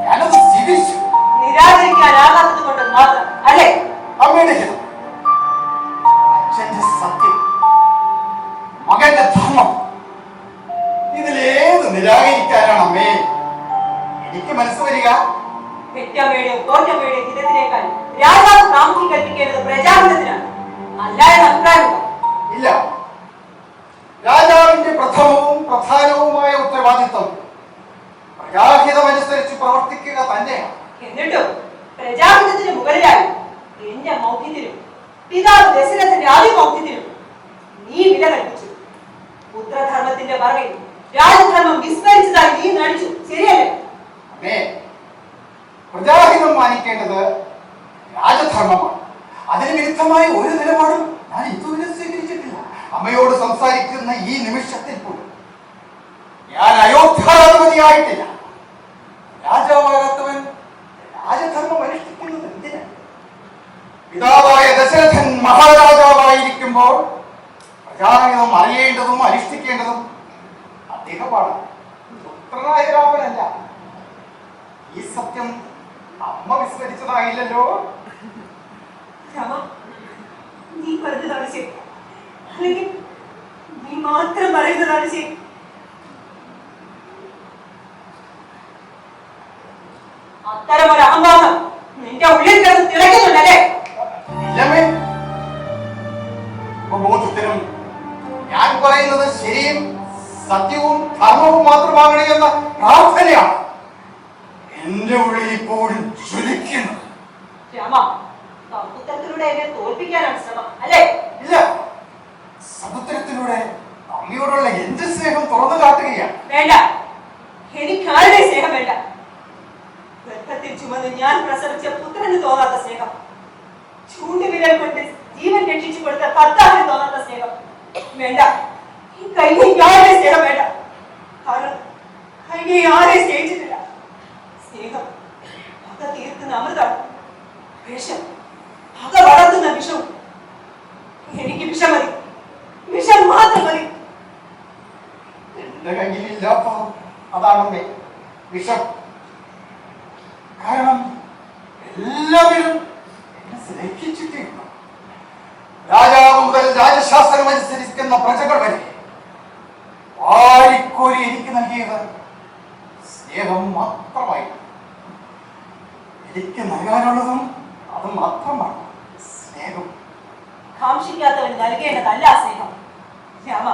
ഞാനത് സ്വീകരിച്ചു. നിരാകരിക്കാനാകാത്തത് കൊണ്ട് മാത്രം അല്ലേ? അമ്മയുടെ ഹിതം, അച്ഛന്റെ സത്യം, മകന്റെ ധർമ്മം, ഇതിലേത് നിരാകരിക്കാനാണ് അമ്മേ എനിക്ക് മനസ്സ് വരിക? പെറ്റമ്മയുടെയും തോറ്റമ്മയുടെയും ഹിതത്തിനേക്കാൾ രാജാവ് പ്രാമുഖ്യം കൽപ്പിക്കേണ്ടത് പ്രജാഹിതത്തിനാണ്, അല്ല എന്ന അഭിപ്രായമുണ്ടോ? ഇല്ല. രാജാവിന്റെ പ്രഥമവും പ്രധാനവുമായ ഉത്തരവാദിത്വം പ്രജാഹിതമനുസരിച്ച് പ്രവർത്തിക്കുക തന്നെയാണ്. എന്നിട്ടും പ്രജാഹിതത്തിന് മുകളിലായി എന്റെ മൗഖ്യത്തിനും പിതാവ് ദശരഥന്റെ അതിമൗഖ്യത്തിനും നീ വില കൽപ്പിച്ചു. പുത്രധർമ്മത്തിന്റെ പറവിൽ രാജധർമ്മം വിസ്മരിച്ചതായി നീ നടിച്ചു, ശരിയല്ലേ? അമ്മേ, പ്രജാഹിതം മാനിക്കേണ്ടത് രാജധർമ്മമാണ്. അതിന് വിരുദ്ധമായ ഒരു നിലപാടും ഞാൻ ഇതുവരെ സ്വീകരിച്ചിട്ടില്ല. അമ്മയോട് സംസാരിക്കുന്ന ഈ നിമിഷത്തിൽ പോലും ഞാൻ അയോധ്യാധിപതിയായിട്ടില്ല. രാജാവാകാത്തവൻ രാജധർമ്മം അനുഷ്ഠിക്കുന്നത് എന്തിനാണ്? പിതാവായ ദശരഥൻ മഹാരാജാവായിരിക്കുമ്പോൾ പ്രജാഹിതം അറിയേണ്ടതും അനുഷ്ഠിക്കേണ്ടതും അദ്ദേഹമാണ്, പുത്രനായ രാമനല്ല. ഈ സത്യം അമ്മ വിസ്മരിച്ചതായില്ലല്ലോ. രാമ, നീ പറഞ്ഞതാണ് ശരി, അല്ലെങ്കിൽ നീ മാത്രം പറയുന്നതാണ് ശരി. അത്തരമൊരു അഹംഭാവം നിന്റെ ഉള്ളിൽ കിടന്ന് തിളയ്ക്കുന്നുണ്ടല്ലേ? ഇല്ലമ്മേ, ബോധത്തിനും ഞാൻ പറയുന്നത് ശരിയും സത്യവും ധർമ്മവും മാത്രമാകണേ എന്ന പ്രാർത്ഥനയാണ് എന്റെ ഉള്ളിൽ ഇപ്പോഴും ജ്വലിക്കുന്നത്. രാമ, സമുദ്രത്തിലൂടെ എന്നെ തോൽപ്പിക്കാനാണ് ശ്രമം അല്ലേ? ഇല്ല, സമുദ്രത്തിലൂടെ അമ്മയോടുള്ള എന്റെ സ്നേഹം തുറന്നു കാട്ടുകയാണ്. വേണ്ട, എനിക്കാരുടെ സ്നേഹം വേണ്ട. ഗർഭത്തിൽ ചുമന്ന് ഞാൻ പ്രസവിച്ച പുത്രന് തോന്നാത്ത സ്നേഹം, ചൂണ്ടുവിരൽ കൊണ്ട് ജീവൻ രക്ഷിച്ചു കൊടുത്ത ഭർത്താവിന് തോന്നാത്ത സ്നേഹം വേണ്ട. ഈ കൈകേയിക്ക് ആരുടെ സ്നേഹം വേണ്ട. കാരണം കൈകേയി ആരെയും സ്നേഹിച്ചിട്ടില്ല. സ്നേഹം പക തീർക്കുന്ന അമൃതാണ്, വിഷം പക വളർത്തുന്ന വിഷവും. എനിക്ക് വിഷം മതി, വിഷം മാത്രം മതി. എന്റെ കയ്യിലില്ലാത്ത അതാണമ്മേ വിഷം. കാരണം എല്ലാവരും എന്നെ സ്നേഹിച്ചിട്ടേയുള്ളൂ. രാജാവ് മുതൽ രാജശാസ്ത്രം അനുസരിക്കുന്ന പ്രജകൾ വരെ വാരിക്കോരി എനിക്ക് നൽകിയത് സ്നേഹം മാത്രമായി. എനിക്ക് നൽകാനുള്ളതും അത് മാത്രമാണ്, സ്നേഹം. കാക്ഷിക്കാത്തവൻ നൽകേണ്ടതല്ല സ്നേഹം. രാമ,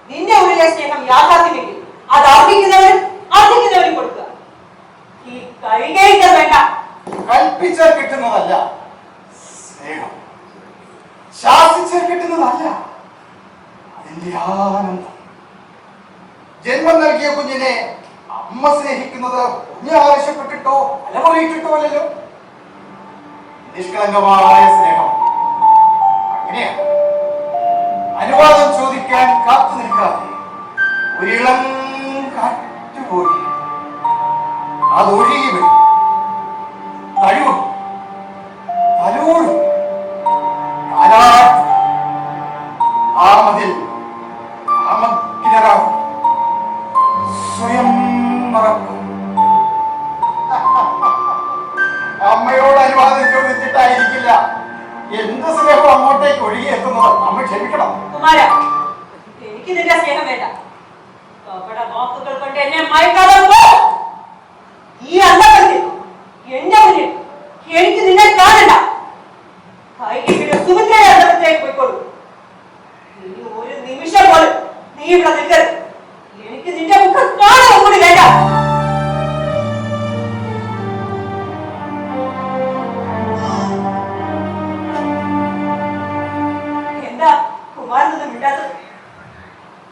നിന്റെ ഉള്ളിലെ സ്നേഹം യാഥാർത്ഥ്യമെങ്കിൽ അത് അർഹിക്കുന്നവനും കൊടുക്കുക. ഈ കൈകേയിക്ക് വേണ്ട. കൽപ്പിച്ചാൽ കിട്ടുന്നതല്ല സ്നേഹം, ശാസിച്ചാൽ കിട്ടുന്നതല്ല അതിന്റെ ആനന്ദം. ജന്മം നൽകിയ കുഞ്ഞിനെ അമ്മ സ്നേഹിക്കുന്നത് കുഞ്ഞ് ആവശ്യപ്പെട്ടിട്ടോ അലമുറയിട്ടിട്ടോ അല്ലല്ലോ. നിഷ്കളങ്കമായ സ്നേഹം അങ്ങനെയാണ്. അനുവാദം ചോദിക്കാൻ കാത്തു നിൽക്കാതെ ഒരിളം കാറ്റുപോയി അതൊഴുകി വരും. കഴിവും തലോടും കാലാട്ടും മതിൽ സ്വയം മറക്കും. അമ്മയോട് അനുവാദം ചോദിച്ചിട്ടായിരിക്കില്ല എന്ത് സ്നേഹം അങ്ങോട്ടേക്ക് ഒഴുകിയെത്തുന്നത്. അമ്മ ക്ഷമിക്കണം. കുമാര, എനിക്ക് നിന്റെ സ്നേഹം വേണ്ട. അവരുടെ വാക്കുകൾ കൊണ്ട് എന്നെ മയക്കാതെ പോ. ഈ അന്തപുരത്തിൽ എന്റെ മുന്നിൽ എനിക്ക് നിന്നെ കാണണ്ട. കൈകിന്റെ സുമിത്രയുടെ അന്തപുരത്തേക്ക് പോയിക്കോളൂ. ഇനി ഒരു നിമിഷം പോലും നീ ഇവിടെ നിൽക്കരുത്. എനിക്ക് നിന്റെ മുഖം കാണാൻ കൂടി വേണ്ട. എന്താ കുമാരനൊന്നും മിണ്ടാത്തത്?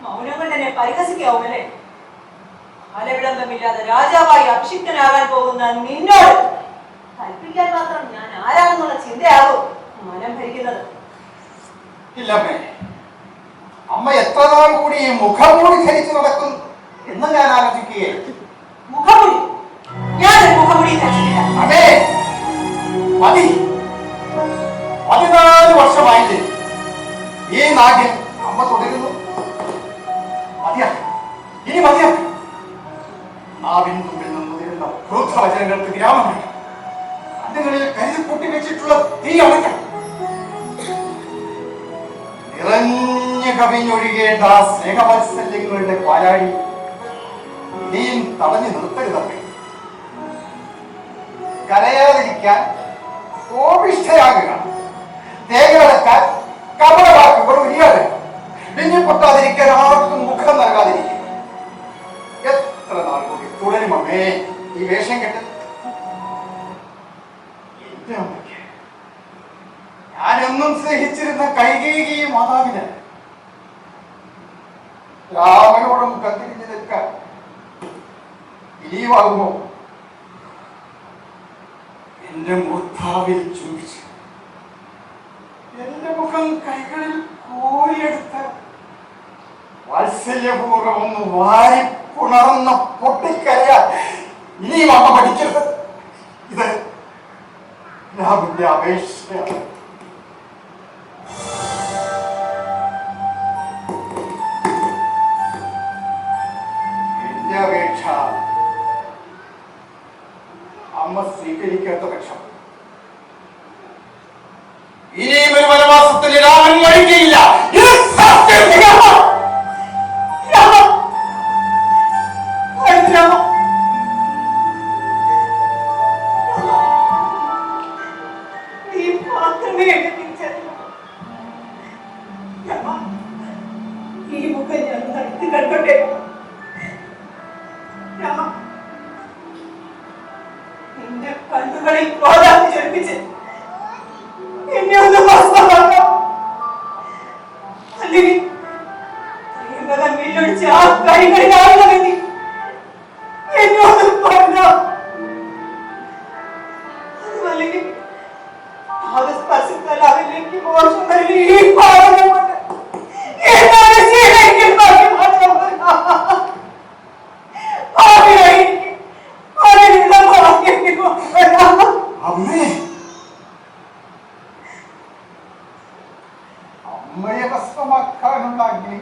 മൗനം കൊണ്ട് എന്നെ പരിഹസിക്കാവുമല്ലേ? കാലവിളംബമില്ലാതെ രാജാവായി അഭിഷിക്തനാകാൻ പോകുന്ന നിന്നോട് കൽപ്പിക്കാൻ മാത്രം ഞാൻ ആരാണെന്നുള്ള ചിന്തയാകും മനം ഭരിക്കുന്നത്. ഇല്ലമ്മേ, അമ്മ എത്ര നാൾ കൂടി ഈ മുഖംമൂടി ധരിച്ചു നടക്കും എന്ന് ഞാൻ ആലോചിക്കുകയാണ്. മുഖംമൂടി? ഞാനൊരു മുഖംമൂടി ധരിച്ചിട്ടില്ല. അതെ, മതി. 14 വർഷമായിട്ട് ഈ നാട്ടിൽ അമ്മ തുടരുന്നു. മതിയാക്കി, ഇനി മതിയാക്കി. നാവിൻ തുമ്പിൽ നിന്ന് വരുന്ന ക്രോധവചനങ്ങൾക്ക് വിരാമം വേണം. കണ്ണുകളിൽ കരുതി കൂട്ടി വെച്ചിട്ടുള്ള തീ അടയ്ക്കണം. നിറഞ്ഞു കവിഞ്ഞൊഴുകേണ്ട ആ സ്നേഹവാത്സല്യങ്ങളുടെ പാലാഴി ഇനിയും തടഞ്ഞു നിർത്തരുതമ്മേ. കരയാതിരിക്കാൻ കോപിഷ്ഠയാകുക, തേങ്ങടക്കാൻ കപടവാക്കുകൾ ഉരിയാതെ, പിന്നിപ്പൊട്ടാതിരിക്കാൻ ആർക്കും മുഖം നൽകാതിരിക്കുക. എത്ര നാൾ കൂടി തുടരുമമ്മേ ഈ വേഷം കെട്ട്? എന്റെ അമ്മയ്ക്ക് ഞാനെന്നും സ്നേഹിച്ചിരുന്ന കൈകേയി മാതാവിന് രാമനോടും കത്തിരിഞ്ഞു നിൽക്കാൻ ഇനിയുമാകുമോ? എന്റെ മൂർധാവിൽ ചുംബിച്ച് എന്റെ മുഖം കൈകളിൽ കോരിയെടുത്ത് വാത്സല്യപൂർവ്വം ഒന്ന് വാരി പുണർന്ന പൊട്ടിക്കരയാൻ ഇനിയും അമ്മ പഠിക്കരുത്. ഇത് രാമന്റെ അപേക്ഷയാണ്. എന്റെ അപേക്ഷ അമ്മ സ്വീകരിക്കാത്ത പക്ഷം ഇനിയും ഒരു വനവാസത്തിന് രാമൻ മരിക്കയില്ല. ഈ മുഖം ഞാൻ നടത്തി കണ്ടോട്ടെ. നിന്റെ കണ്ണുകളിൽ ക്രോധാഗ്നി ജ്വലിപ്പിച്ച് എന്നെ ഒന്ന് ഭസ്മമാക്കാം. അല്ലെങ്കിൽ വില്ലൊഴിച്ച് ആ കൈകളിലാണെന്ന് എന്നെ ഒന്ന് കൊല്ലാം. അതുമല്ലെങ്കിൽ പാദസ്പർശത്താലാവിലേക്ക് മോശം വരില്ല. ഈ പാദങ്ങൾ കൊണ്ട് എന്താണ് ശീലമെങ്കിൽ ബാക്കി മാത്രം അമ്മയെ ഭസ്മമാക്കാനുള്ള അഗ്നി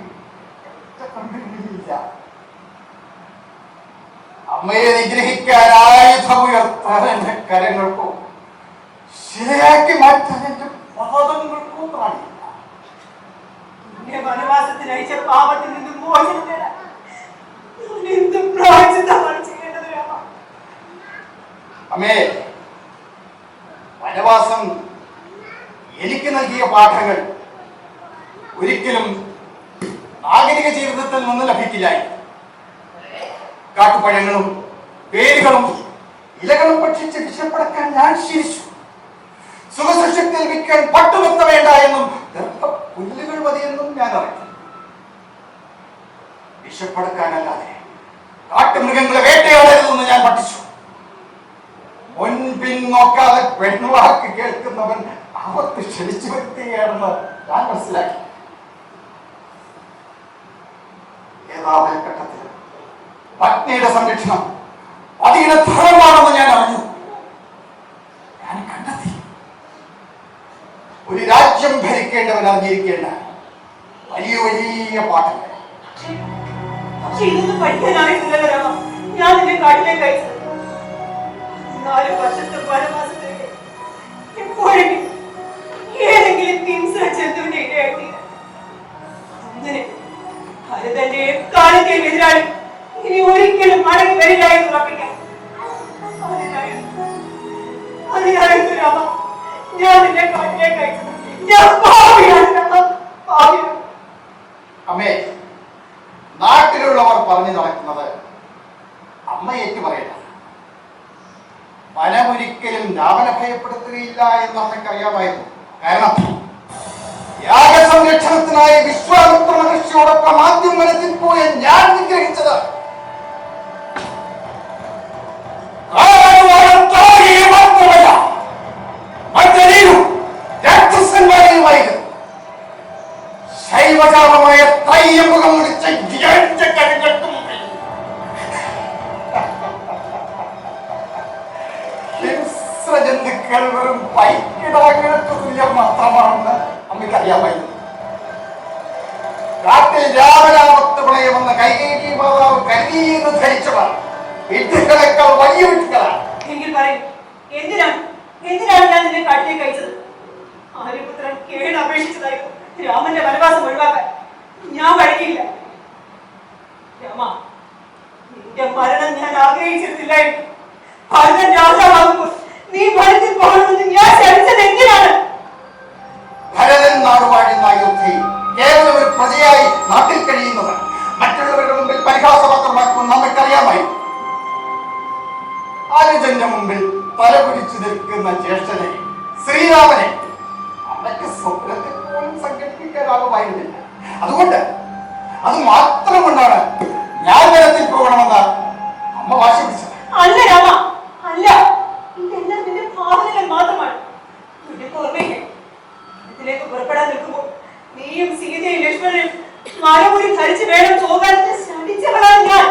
അമ്മയെ നിഗ്രഹിക്കാൻ ആയുധമുയർത്താൻ എന്റെ കരങ്ങൾക്കോ ശരിയാക്കി മാറ്റാൻ എന്റെ പാദങ്ങൾക്കോ കാണില്ല. വനവാസത്തിന് അയച്ച പാപത്തിൽ നിന്നും മോചനം നേടാൻ എന്തും പ്രായശ്ചിത്തമാണ് ചെയ്യേണ്ടത്. അമ്മേ, വനവാസം എനിക്ക് നൽകിയ പാഠങ്ങൾ ഒരിക്കലും നാഗരിക ജീവിതത്തിൽ നിന്ന് ലഭിക്കില്ലായി. കാട്ടുപഴങ്ങളും പേരുകളും ഇലകളും ഭക്ഷിച്ച് വിശപ്പടക്കാൻ ഞാൻ ശീലിച്ചു. സുഖശക്തി ലഭിക്കാൻ പട്ടുമെത്ത വേണ്ട എന്നും പുല്ലുകൾ മതിയെന്നും ഞാൻ അറിഞ്ഞു. വിശപ്പടക്കാനല്ലാതെ കാട്ടുമൃഗങ്ങളെ വേട്ടയാടരുതെന്ന് ഞാൻ പഠിച്ചു. മുൻപിൻ നോക്കാതെ പെൺവാക്ക് കേൾക്കുന്നവൻ അവർക്ക് ക്ഷണിച്ചു വരുത്തുകയാണെന്ന് ഞാൻ മനസ്സിലാക്കി. ഏതാവൽ ഘട്ടത്തിൽ പത്നിയുടെ സംരക്ഷണം പതിയുടെ ധർമ്മമാണെന്ന് ഞാൻ അറിഞ്ഞു. ഞാൻ കണ്ടെത്തി ഒരു രാജ്യം ഭരിക്കേണ്ടവൻ അറിഞ്ഞിരിക്കേണ്ട വലിയ വലിയ പാഠങ്ങൾ. പക്ഷെ ഇതൊന്നും പഠിക്കാനായിട്ടില്ലല്ലോ രാമ. ഞാൻ നിന്നെ കാട്ടിലേക്ക് അയച്ചത് 4 വർഷത്തെ വനവാസത്തിലേക്ക് എപ്പോഴെങ്കിലും ഏതെങ്കിലും ഹിംസ ചെറുതുവിന്റെ ഇടയായിട്ട് അങ്ങനെ ഭരതന്റെയും കാലത്തെയും എതിരാളി ഇനി ഒരിക്കലും മടങ്ങി വരില്ല എന്ന് ഉറപ്പിക്കാം. അതിനായിരുന്നു രാമ ഞാൻ നിന്നെ കാട്ടിലേക്ക് അയച്ചത്. ഞാൻ പാപിയാണ് രാമ, പാപിയാണ്. അമ്മേ, നാട്ടിലുള്ളവർ പറഞ്ഞു നടക്കുന്നത് അമ്മ ഏറ്റു പറയണ്ട. വനമൊരിക്കലും രാമനെ ഭയപ്പെടുത്തുകയില്ല എന്ന് അമ്മയ്ക്കറിയാമായിരുന്നു. കാരണം യാഗസംരക്ഷണത്തിനായി വിശ്വാമിത്ര മഹർഷിയോടൊപ്പം ആദ്യം വനത്തിൽ പോയ ഞാൻ നിഗ്രഹിച്ചത് രാക്ഷസന്മാരെയുമായിരുന്നു. ശൈവജാലമായ തയ്യമുഖം മുടിച്ച കരുകൾക്കും ഹിംസ്രജന്തുക്കൾ വെറും പൈക്കിടാകൾക്ക് തുല്യം മാത്രമാണെന്ന് അമ്മയ്ക്കറിയാമായിരുന്നു. കാട്ടിൽ രാമനാമത്ത് വിളയുമെന്ന് കൈകേയി മാതാവ് കരുതിയെന്ന് ധരിച്ചവർ വിദ്യകളെക്കാൾ വലിയ വിദ്യകളാണ്. എങ്കിൽ പറയും, എന്തിനാണ് ഞാൻ നിന്നെ കാട്ടിലേക്ക് അയച്ചത്? ആര്യപുത്രൻ കേട് അപേക്ഷിച്ചതായിരുന്നു രാമന്റെ വനവാസം ഒഴിവാക്കാൻ. ഞാൻ വഴങ്ങിയില്ല രാമ. നിന്റെ മരണം ഞാൻ ആഗ്രഹിച്ചിരുന്നില്ലായിരുന്നു. ഭരതൻ രാജാവാകുമ്പോൾ നീ വനത്തിൽ പോകണമെന്ന് ഞാൻ ശരിച്ചത് എന്തിനാണ്? ഭരതൻ നാടുവാഴുന്ന അയോധ്യയിൽ കേവലം ഒരു പ്രജയായി നാട്ടിൽ കഴിയുന്നത് മറ്റുള്ളവരുടെ മുമ്പിൽ പരിഹാസപാത്രമാക്കുമെന്ന് നമ്മൾക്കറിയാമായി. അനുജന്റെ മുമ്പിൽ തലകുടിച്ചു നിൽക്കുന്ന ജ്യേഷ്ഠനെ ശ്രീരാമനെ അമ്മയ്ക്ക് സ്വപ്നത്തിൽ പോലും സങ്കല്പിക്കാനാകുമായിരുന്നില്ല. അതുകൊണ്ട് അത് മാത്രം കൊണ്ടാണ് ഞാൻ വനത്തിൽ പോകണമെന്ന് അമ്മ വാശി പിടിച്ചത്. അല്ല രാമ, അല്ല. ഇതെല്ലാം നിന്റെ ഭാവനകൾ മാത്രമാണ്. ഇതിലേക്ക് പുറപ്പെടാൻ നിൽക്കുമ്പോൾ നീയും സീതയും ലക്ഷ്മണനും മരമുറി ധരിച്ച് വേണം പോകാൻ ശ്രമിച്ചവളാണ് ഞാൻ.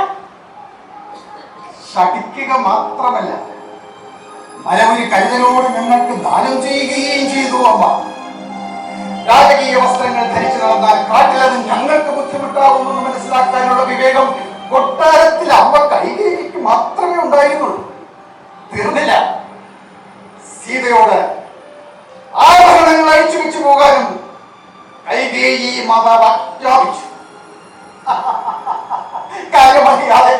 ശഠിക്കുക മാത്രമല്ല, മരമുരി കരുതലോട് ഞങ്ങൾക്ക് ദാനം ചെയ്യുകയും ചെയ്തു. അമ്മ രാജകീയ വസ്ത്രങ്ങൾ ധരിച്ചു നടന്നാൽ കാട്ടിലത് ഞങ്ങൾക്ക് ബുദ്ധിമുട്ടാവുമെന്ന് മനസ്സിലാക്കാനുള്ള വിവേകം കൊട്ടാരത്തിൽ അമ്മ കൈകേയിക്ക് മാത്രമേ ഉണ്ടായിരുന്നുള്ളൂ. തീർന്നില്ല, സീതയോട് ആഭരണങ്ങൾ അഴിച്ചു വെച്ചു പോകാനും കൈകേയി മാതാവ് ആജ്ഞാപിച്ചു. കാര്യമറിയാതെ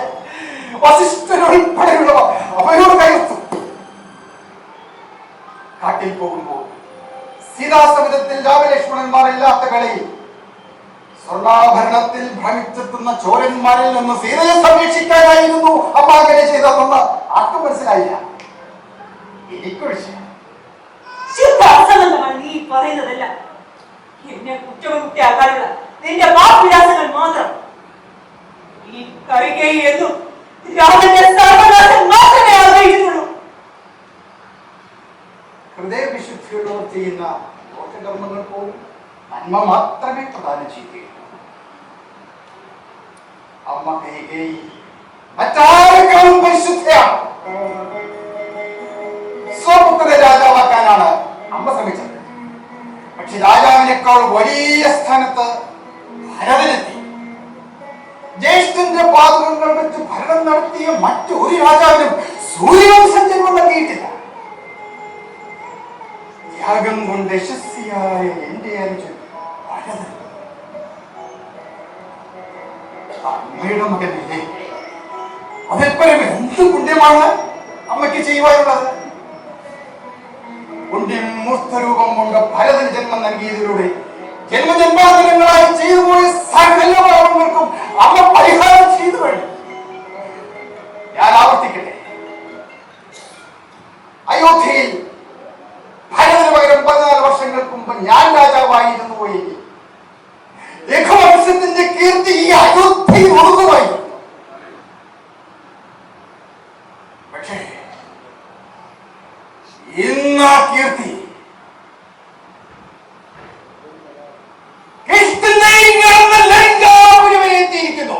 വസിഷ്ഠരുൾപ്പെടെയുള്ളവർ അവരോട് കയർത്തു. കാട്ടിൽ പോകുമ്പോൾ സീതാസമിതത്തിൽ രാമലക്ഷ്മണന്മാർ ഇല്ലാത്ത കളിയിൽ സ്വർണ്ണാഭരണത്തിൽ ഭ്രമിച്ചെത്തുന്ന ചോരന്മാരിൽ നിന്ന് സീതയെ സംരക്ഷിക്കാനായിരുന്നു അമ്മ അങ്ങനെ ചെയ്തതെന്ന് ആർക്കും മനസ്സിലായില്ല. എനിക്കൊഴിച്ച് നീ പറയുന്നതല്ല. എന്നെ കുറ്റമുക്തിയാക്കാനുള്ള നിന്റെ വാക്വിലാസങ്ങൾ മാത്രം. ഈ കൈകേയി എന്നും രാമന്റെ സർവനാശം മാത്രമേ ആഗ്രഹിക്കുന്നുള്ളൂ. ഹൃദയവിശുദ്ധിയുള്ളവർ ചെയ്യുന്ന ദോഷകർമ്മങ്ങൾ പോലും നന്മ മാത്രമേ പ്രദാനം ചെയ്യുകയുള്ളൂ. അമ്മ കൈകേയി മറ്റാരെക്കാളും പരിശുദ്ധയാണ്. സ്വപുത്രനെ രാജാവാക്കാനാണ് അമ്മ ശ്രമിച്ചത്. പക്ഷെ രാജാവിനേക്കാൾ വലിയ സ്ഥാനത്ത് ഭരതനെത്തി. ജ്യേഷ്ഠന്റെ പാതകങ്ങൾ വെച്ച് ഭരണം നടത്തിയ മറ്റൊരു രാജാവിനും സൂര്യവംശം ജന്മം നൽകിയിട്ടില്ല. ത്യാഗം കൊണ്ട് യശസ്വിയായ എന്റെ അനുജൻ ഭരതൻ അമ്മയുടെ മകനില്ലേ? അതിൽപ്പരം എന്ത് പുണ്യമാണ് അമ്മയ്ക്ക് ചെയ്യുവാനുള്ളത്? പുണ്യമൂർത്തരൂപം കൊണ്ട് ഭരതന് ജന്മം നൽകിയതിലൂടെ ജന്മജന്മാന്തരങ്ങളായി ചെയ്തു പോയ സകല പാപങ്ങൾക്കും അമ്മ പരിഹാരം ചെയ്തു കഴിഞ്ഞു. ഞാൻ ആവർത്തിക്കട്ടെ, അയോധ്യയിൽ ഭരതന് പകരം 14 വർഷങ്ങൾക്ക് മുമ്പ് ഞാൻ രാജാവായിരുന്നു പോയെങ്കിൽ രഘുവംശത്തിന്റെ കീർത്തി ഈ അയോധ്യയിൽ ഒതുങ്ങുമായിരുന്നു. പക്ഷേ ഇന്ന് ആ കീർത്തി എത്തിയിരിക്കുന്നു.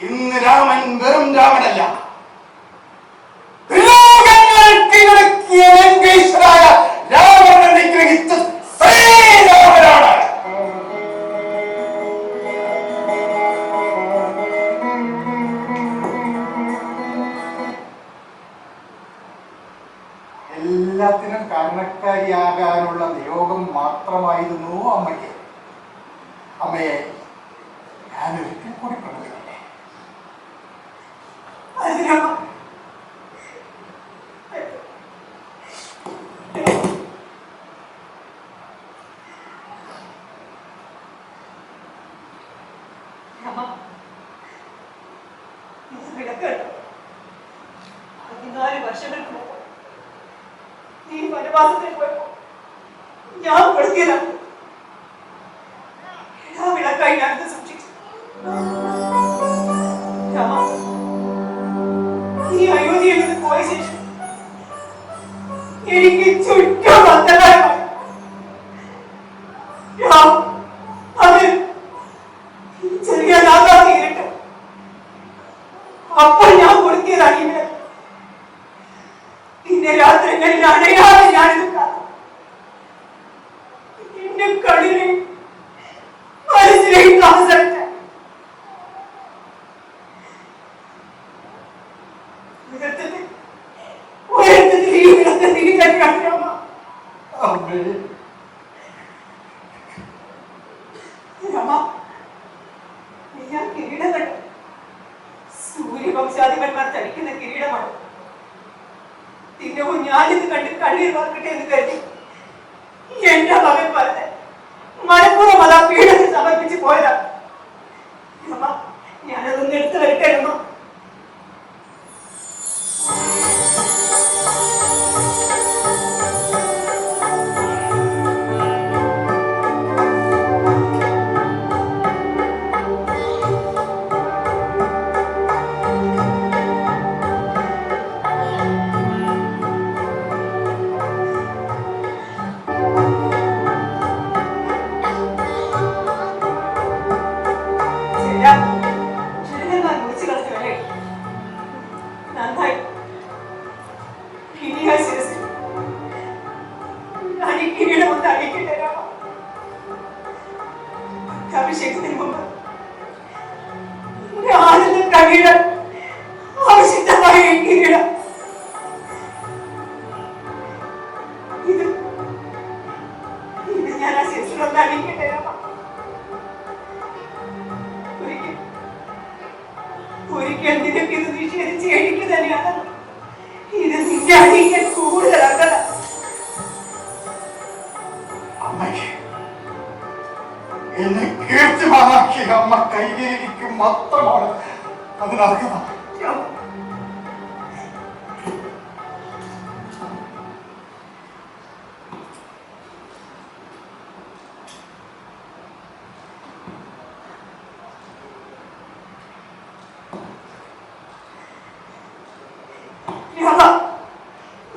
ഇന്ന് രാമൻ വെറും രാമനല്ല, ത്രിലോകങ്ങൾ കീഴടക്കിയ ലങ്കേശ്വരായ രാവണനെ നിഗ്രഹിച്ച ശ്രീരാമനാണ്. അമ്മയ്ക്ക്. അമ്മയെ ഞാനൊരിക്കൽ കൂടി കൊണ്ടുവരട്ടെ. അതിനമ്മ വിളക്കുണ്ട്. 14 വർഷങ്ങൾക്ക് മുമ്പ് നീ വനവാസത്തിൽ പോയപ്പോ ഞാൻ കൊടുത്തിയതാണ്. ആ വിളക്കായി ഞാനത് സൂക്ഷിച്ചു. രാമ, നീ അയോധ്യയിൽ നിന്ന് പോയ ശേഷം എനിക്ക് ചുറ്റും അന്ധകാരമായി. അത് ചെറിയ രാഗാത്തി ഇരുട്ട്. അപ്പോൾ ഞാൻ കൊടുത്തിയതാണ് ഈ വിളക്ക്. പിന്നെ രാത്രികളിൽ അണയാതെ ഞാനിത് കാത്തു. എന്റെ കണ്ണിനെയും മനസ്സിനെയും താമസിച്ച ഒരർത്ഥത്തിൽ ഈ വിളക്ക് നീ തന്നെയാണ് രാമ. രാമ, ഞാൻ കിരീടം കണ്ടു. സൂര്യവംശാധിപന്മാർ ധരിക്കുന്ന കിരീടമാണ്. ദിനവും ഞാനിത് കണ്ട് കണ്ണീർ വാർക്കട്ടെ എന്ന് കരുതി എന്റെ മകൻ പറഞ്ഞ് മനഃപൂർവ്വം അതാ പീഠത്തിൽ സമർപ്പിച്ച് പോയതാ. അമ്മ, ഞാനതൊന്ന് എടുത്തു വരട്ടെ അമ്മ. അഭിഷേകത്തിന് മുമ്പ് ആനന്ദ കവിയുടെ ആവശ്യമായ കിരീടം ഇത് ഞാൻ ആ ശിശുരൊന്ന് അണിക്കട്ടെ. ഒരിക്കൽ നിനക്ക് ഇത് നിഷേധിച്ച് എനിക്ക് തന്നെയാണ് ഇത് നിന്നെ അണിയിക്കാൻ കൂടുതൽ അകല. അമ്മയ്ക്ക് എന്നെ കീർത്തിമാനാക്കിയ അമ്മ കൈകേരിക്ക് മാത്രമാണ് അതിനർഹത.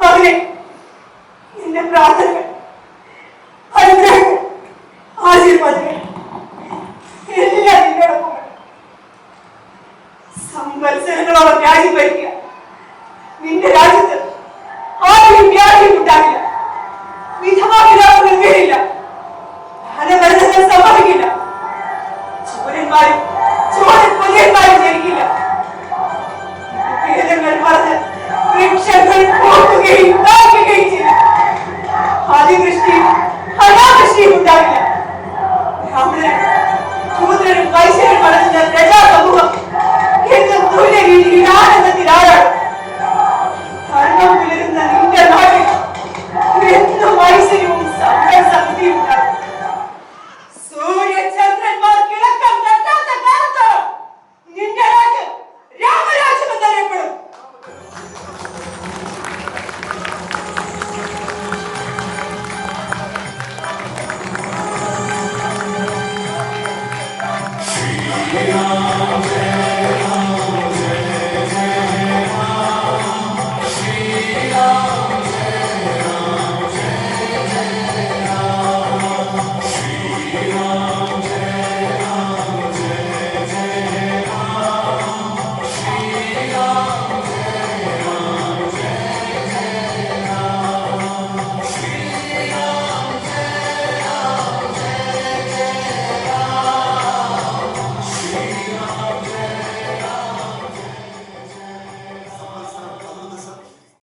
മകനെ, എന്റെ പ്രാർത്ഥനകൾ, അനുഗ്രഹങ്ങൾ, ആശീർവാദങ്ങൾ എല്ലാം നിന്നോടൊപ്പം. സംവത്സരങ്ങളോളം രാജ്യം ഭരിക്കുക. നിന്റെ രാജ്യത്ത് ആരും വ്യാധിയും ഉണ്ടാകില്ല. വിധവാവിലാപങ്ങൾ വീഴില്ല. ധനഭരണങ്ങൾ സമ്മതിക്കില്ല. ചോരന്മാരും ചോരപ്പൊലിയന്മാരും ജനിക്കില്ല. വേദങ്ങൾ പറഞ്ഞ് വൃക്ഷങ്ങൾ പൂക്കുകയും കായ്ക്കുകയും ചെയ്യും. അതിവൃഷ്ടിയും അനാവൃഷ്ടിയും ഉണ്ടാവില്ല. ബ്രാഹ്മണരും ശൂദ്രനും വൈശ്യരും വളർന്ന പ്രജാസമൂഹം എന്നും തുല്യ രീതിയിൽ ആനന്ദത്തിൽ ആരാടും. ധർമ്മം പുലരുന്ന നിന്റെ നാട്ടിൽ എന്നും ഐശ്വര്യവും സമ്പൽസമൃദ്ധിയും ഉണ്ടാകും. സൂര്യചന്ദ്രന്മാർ കിഴക്കം തട്ടാത്ത കാലത്തോളം നിന്റെ രാജ്യം രാമരാജ്യം എന്നറിയപ്പെടും. Yeah.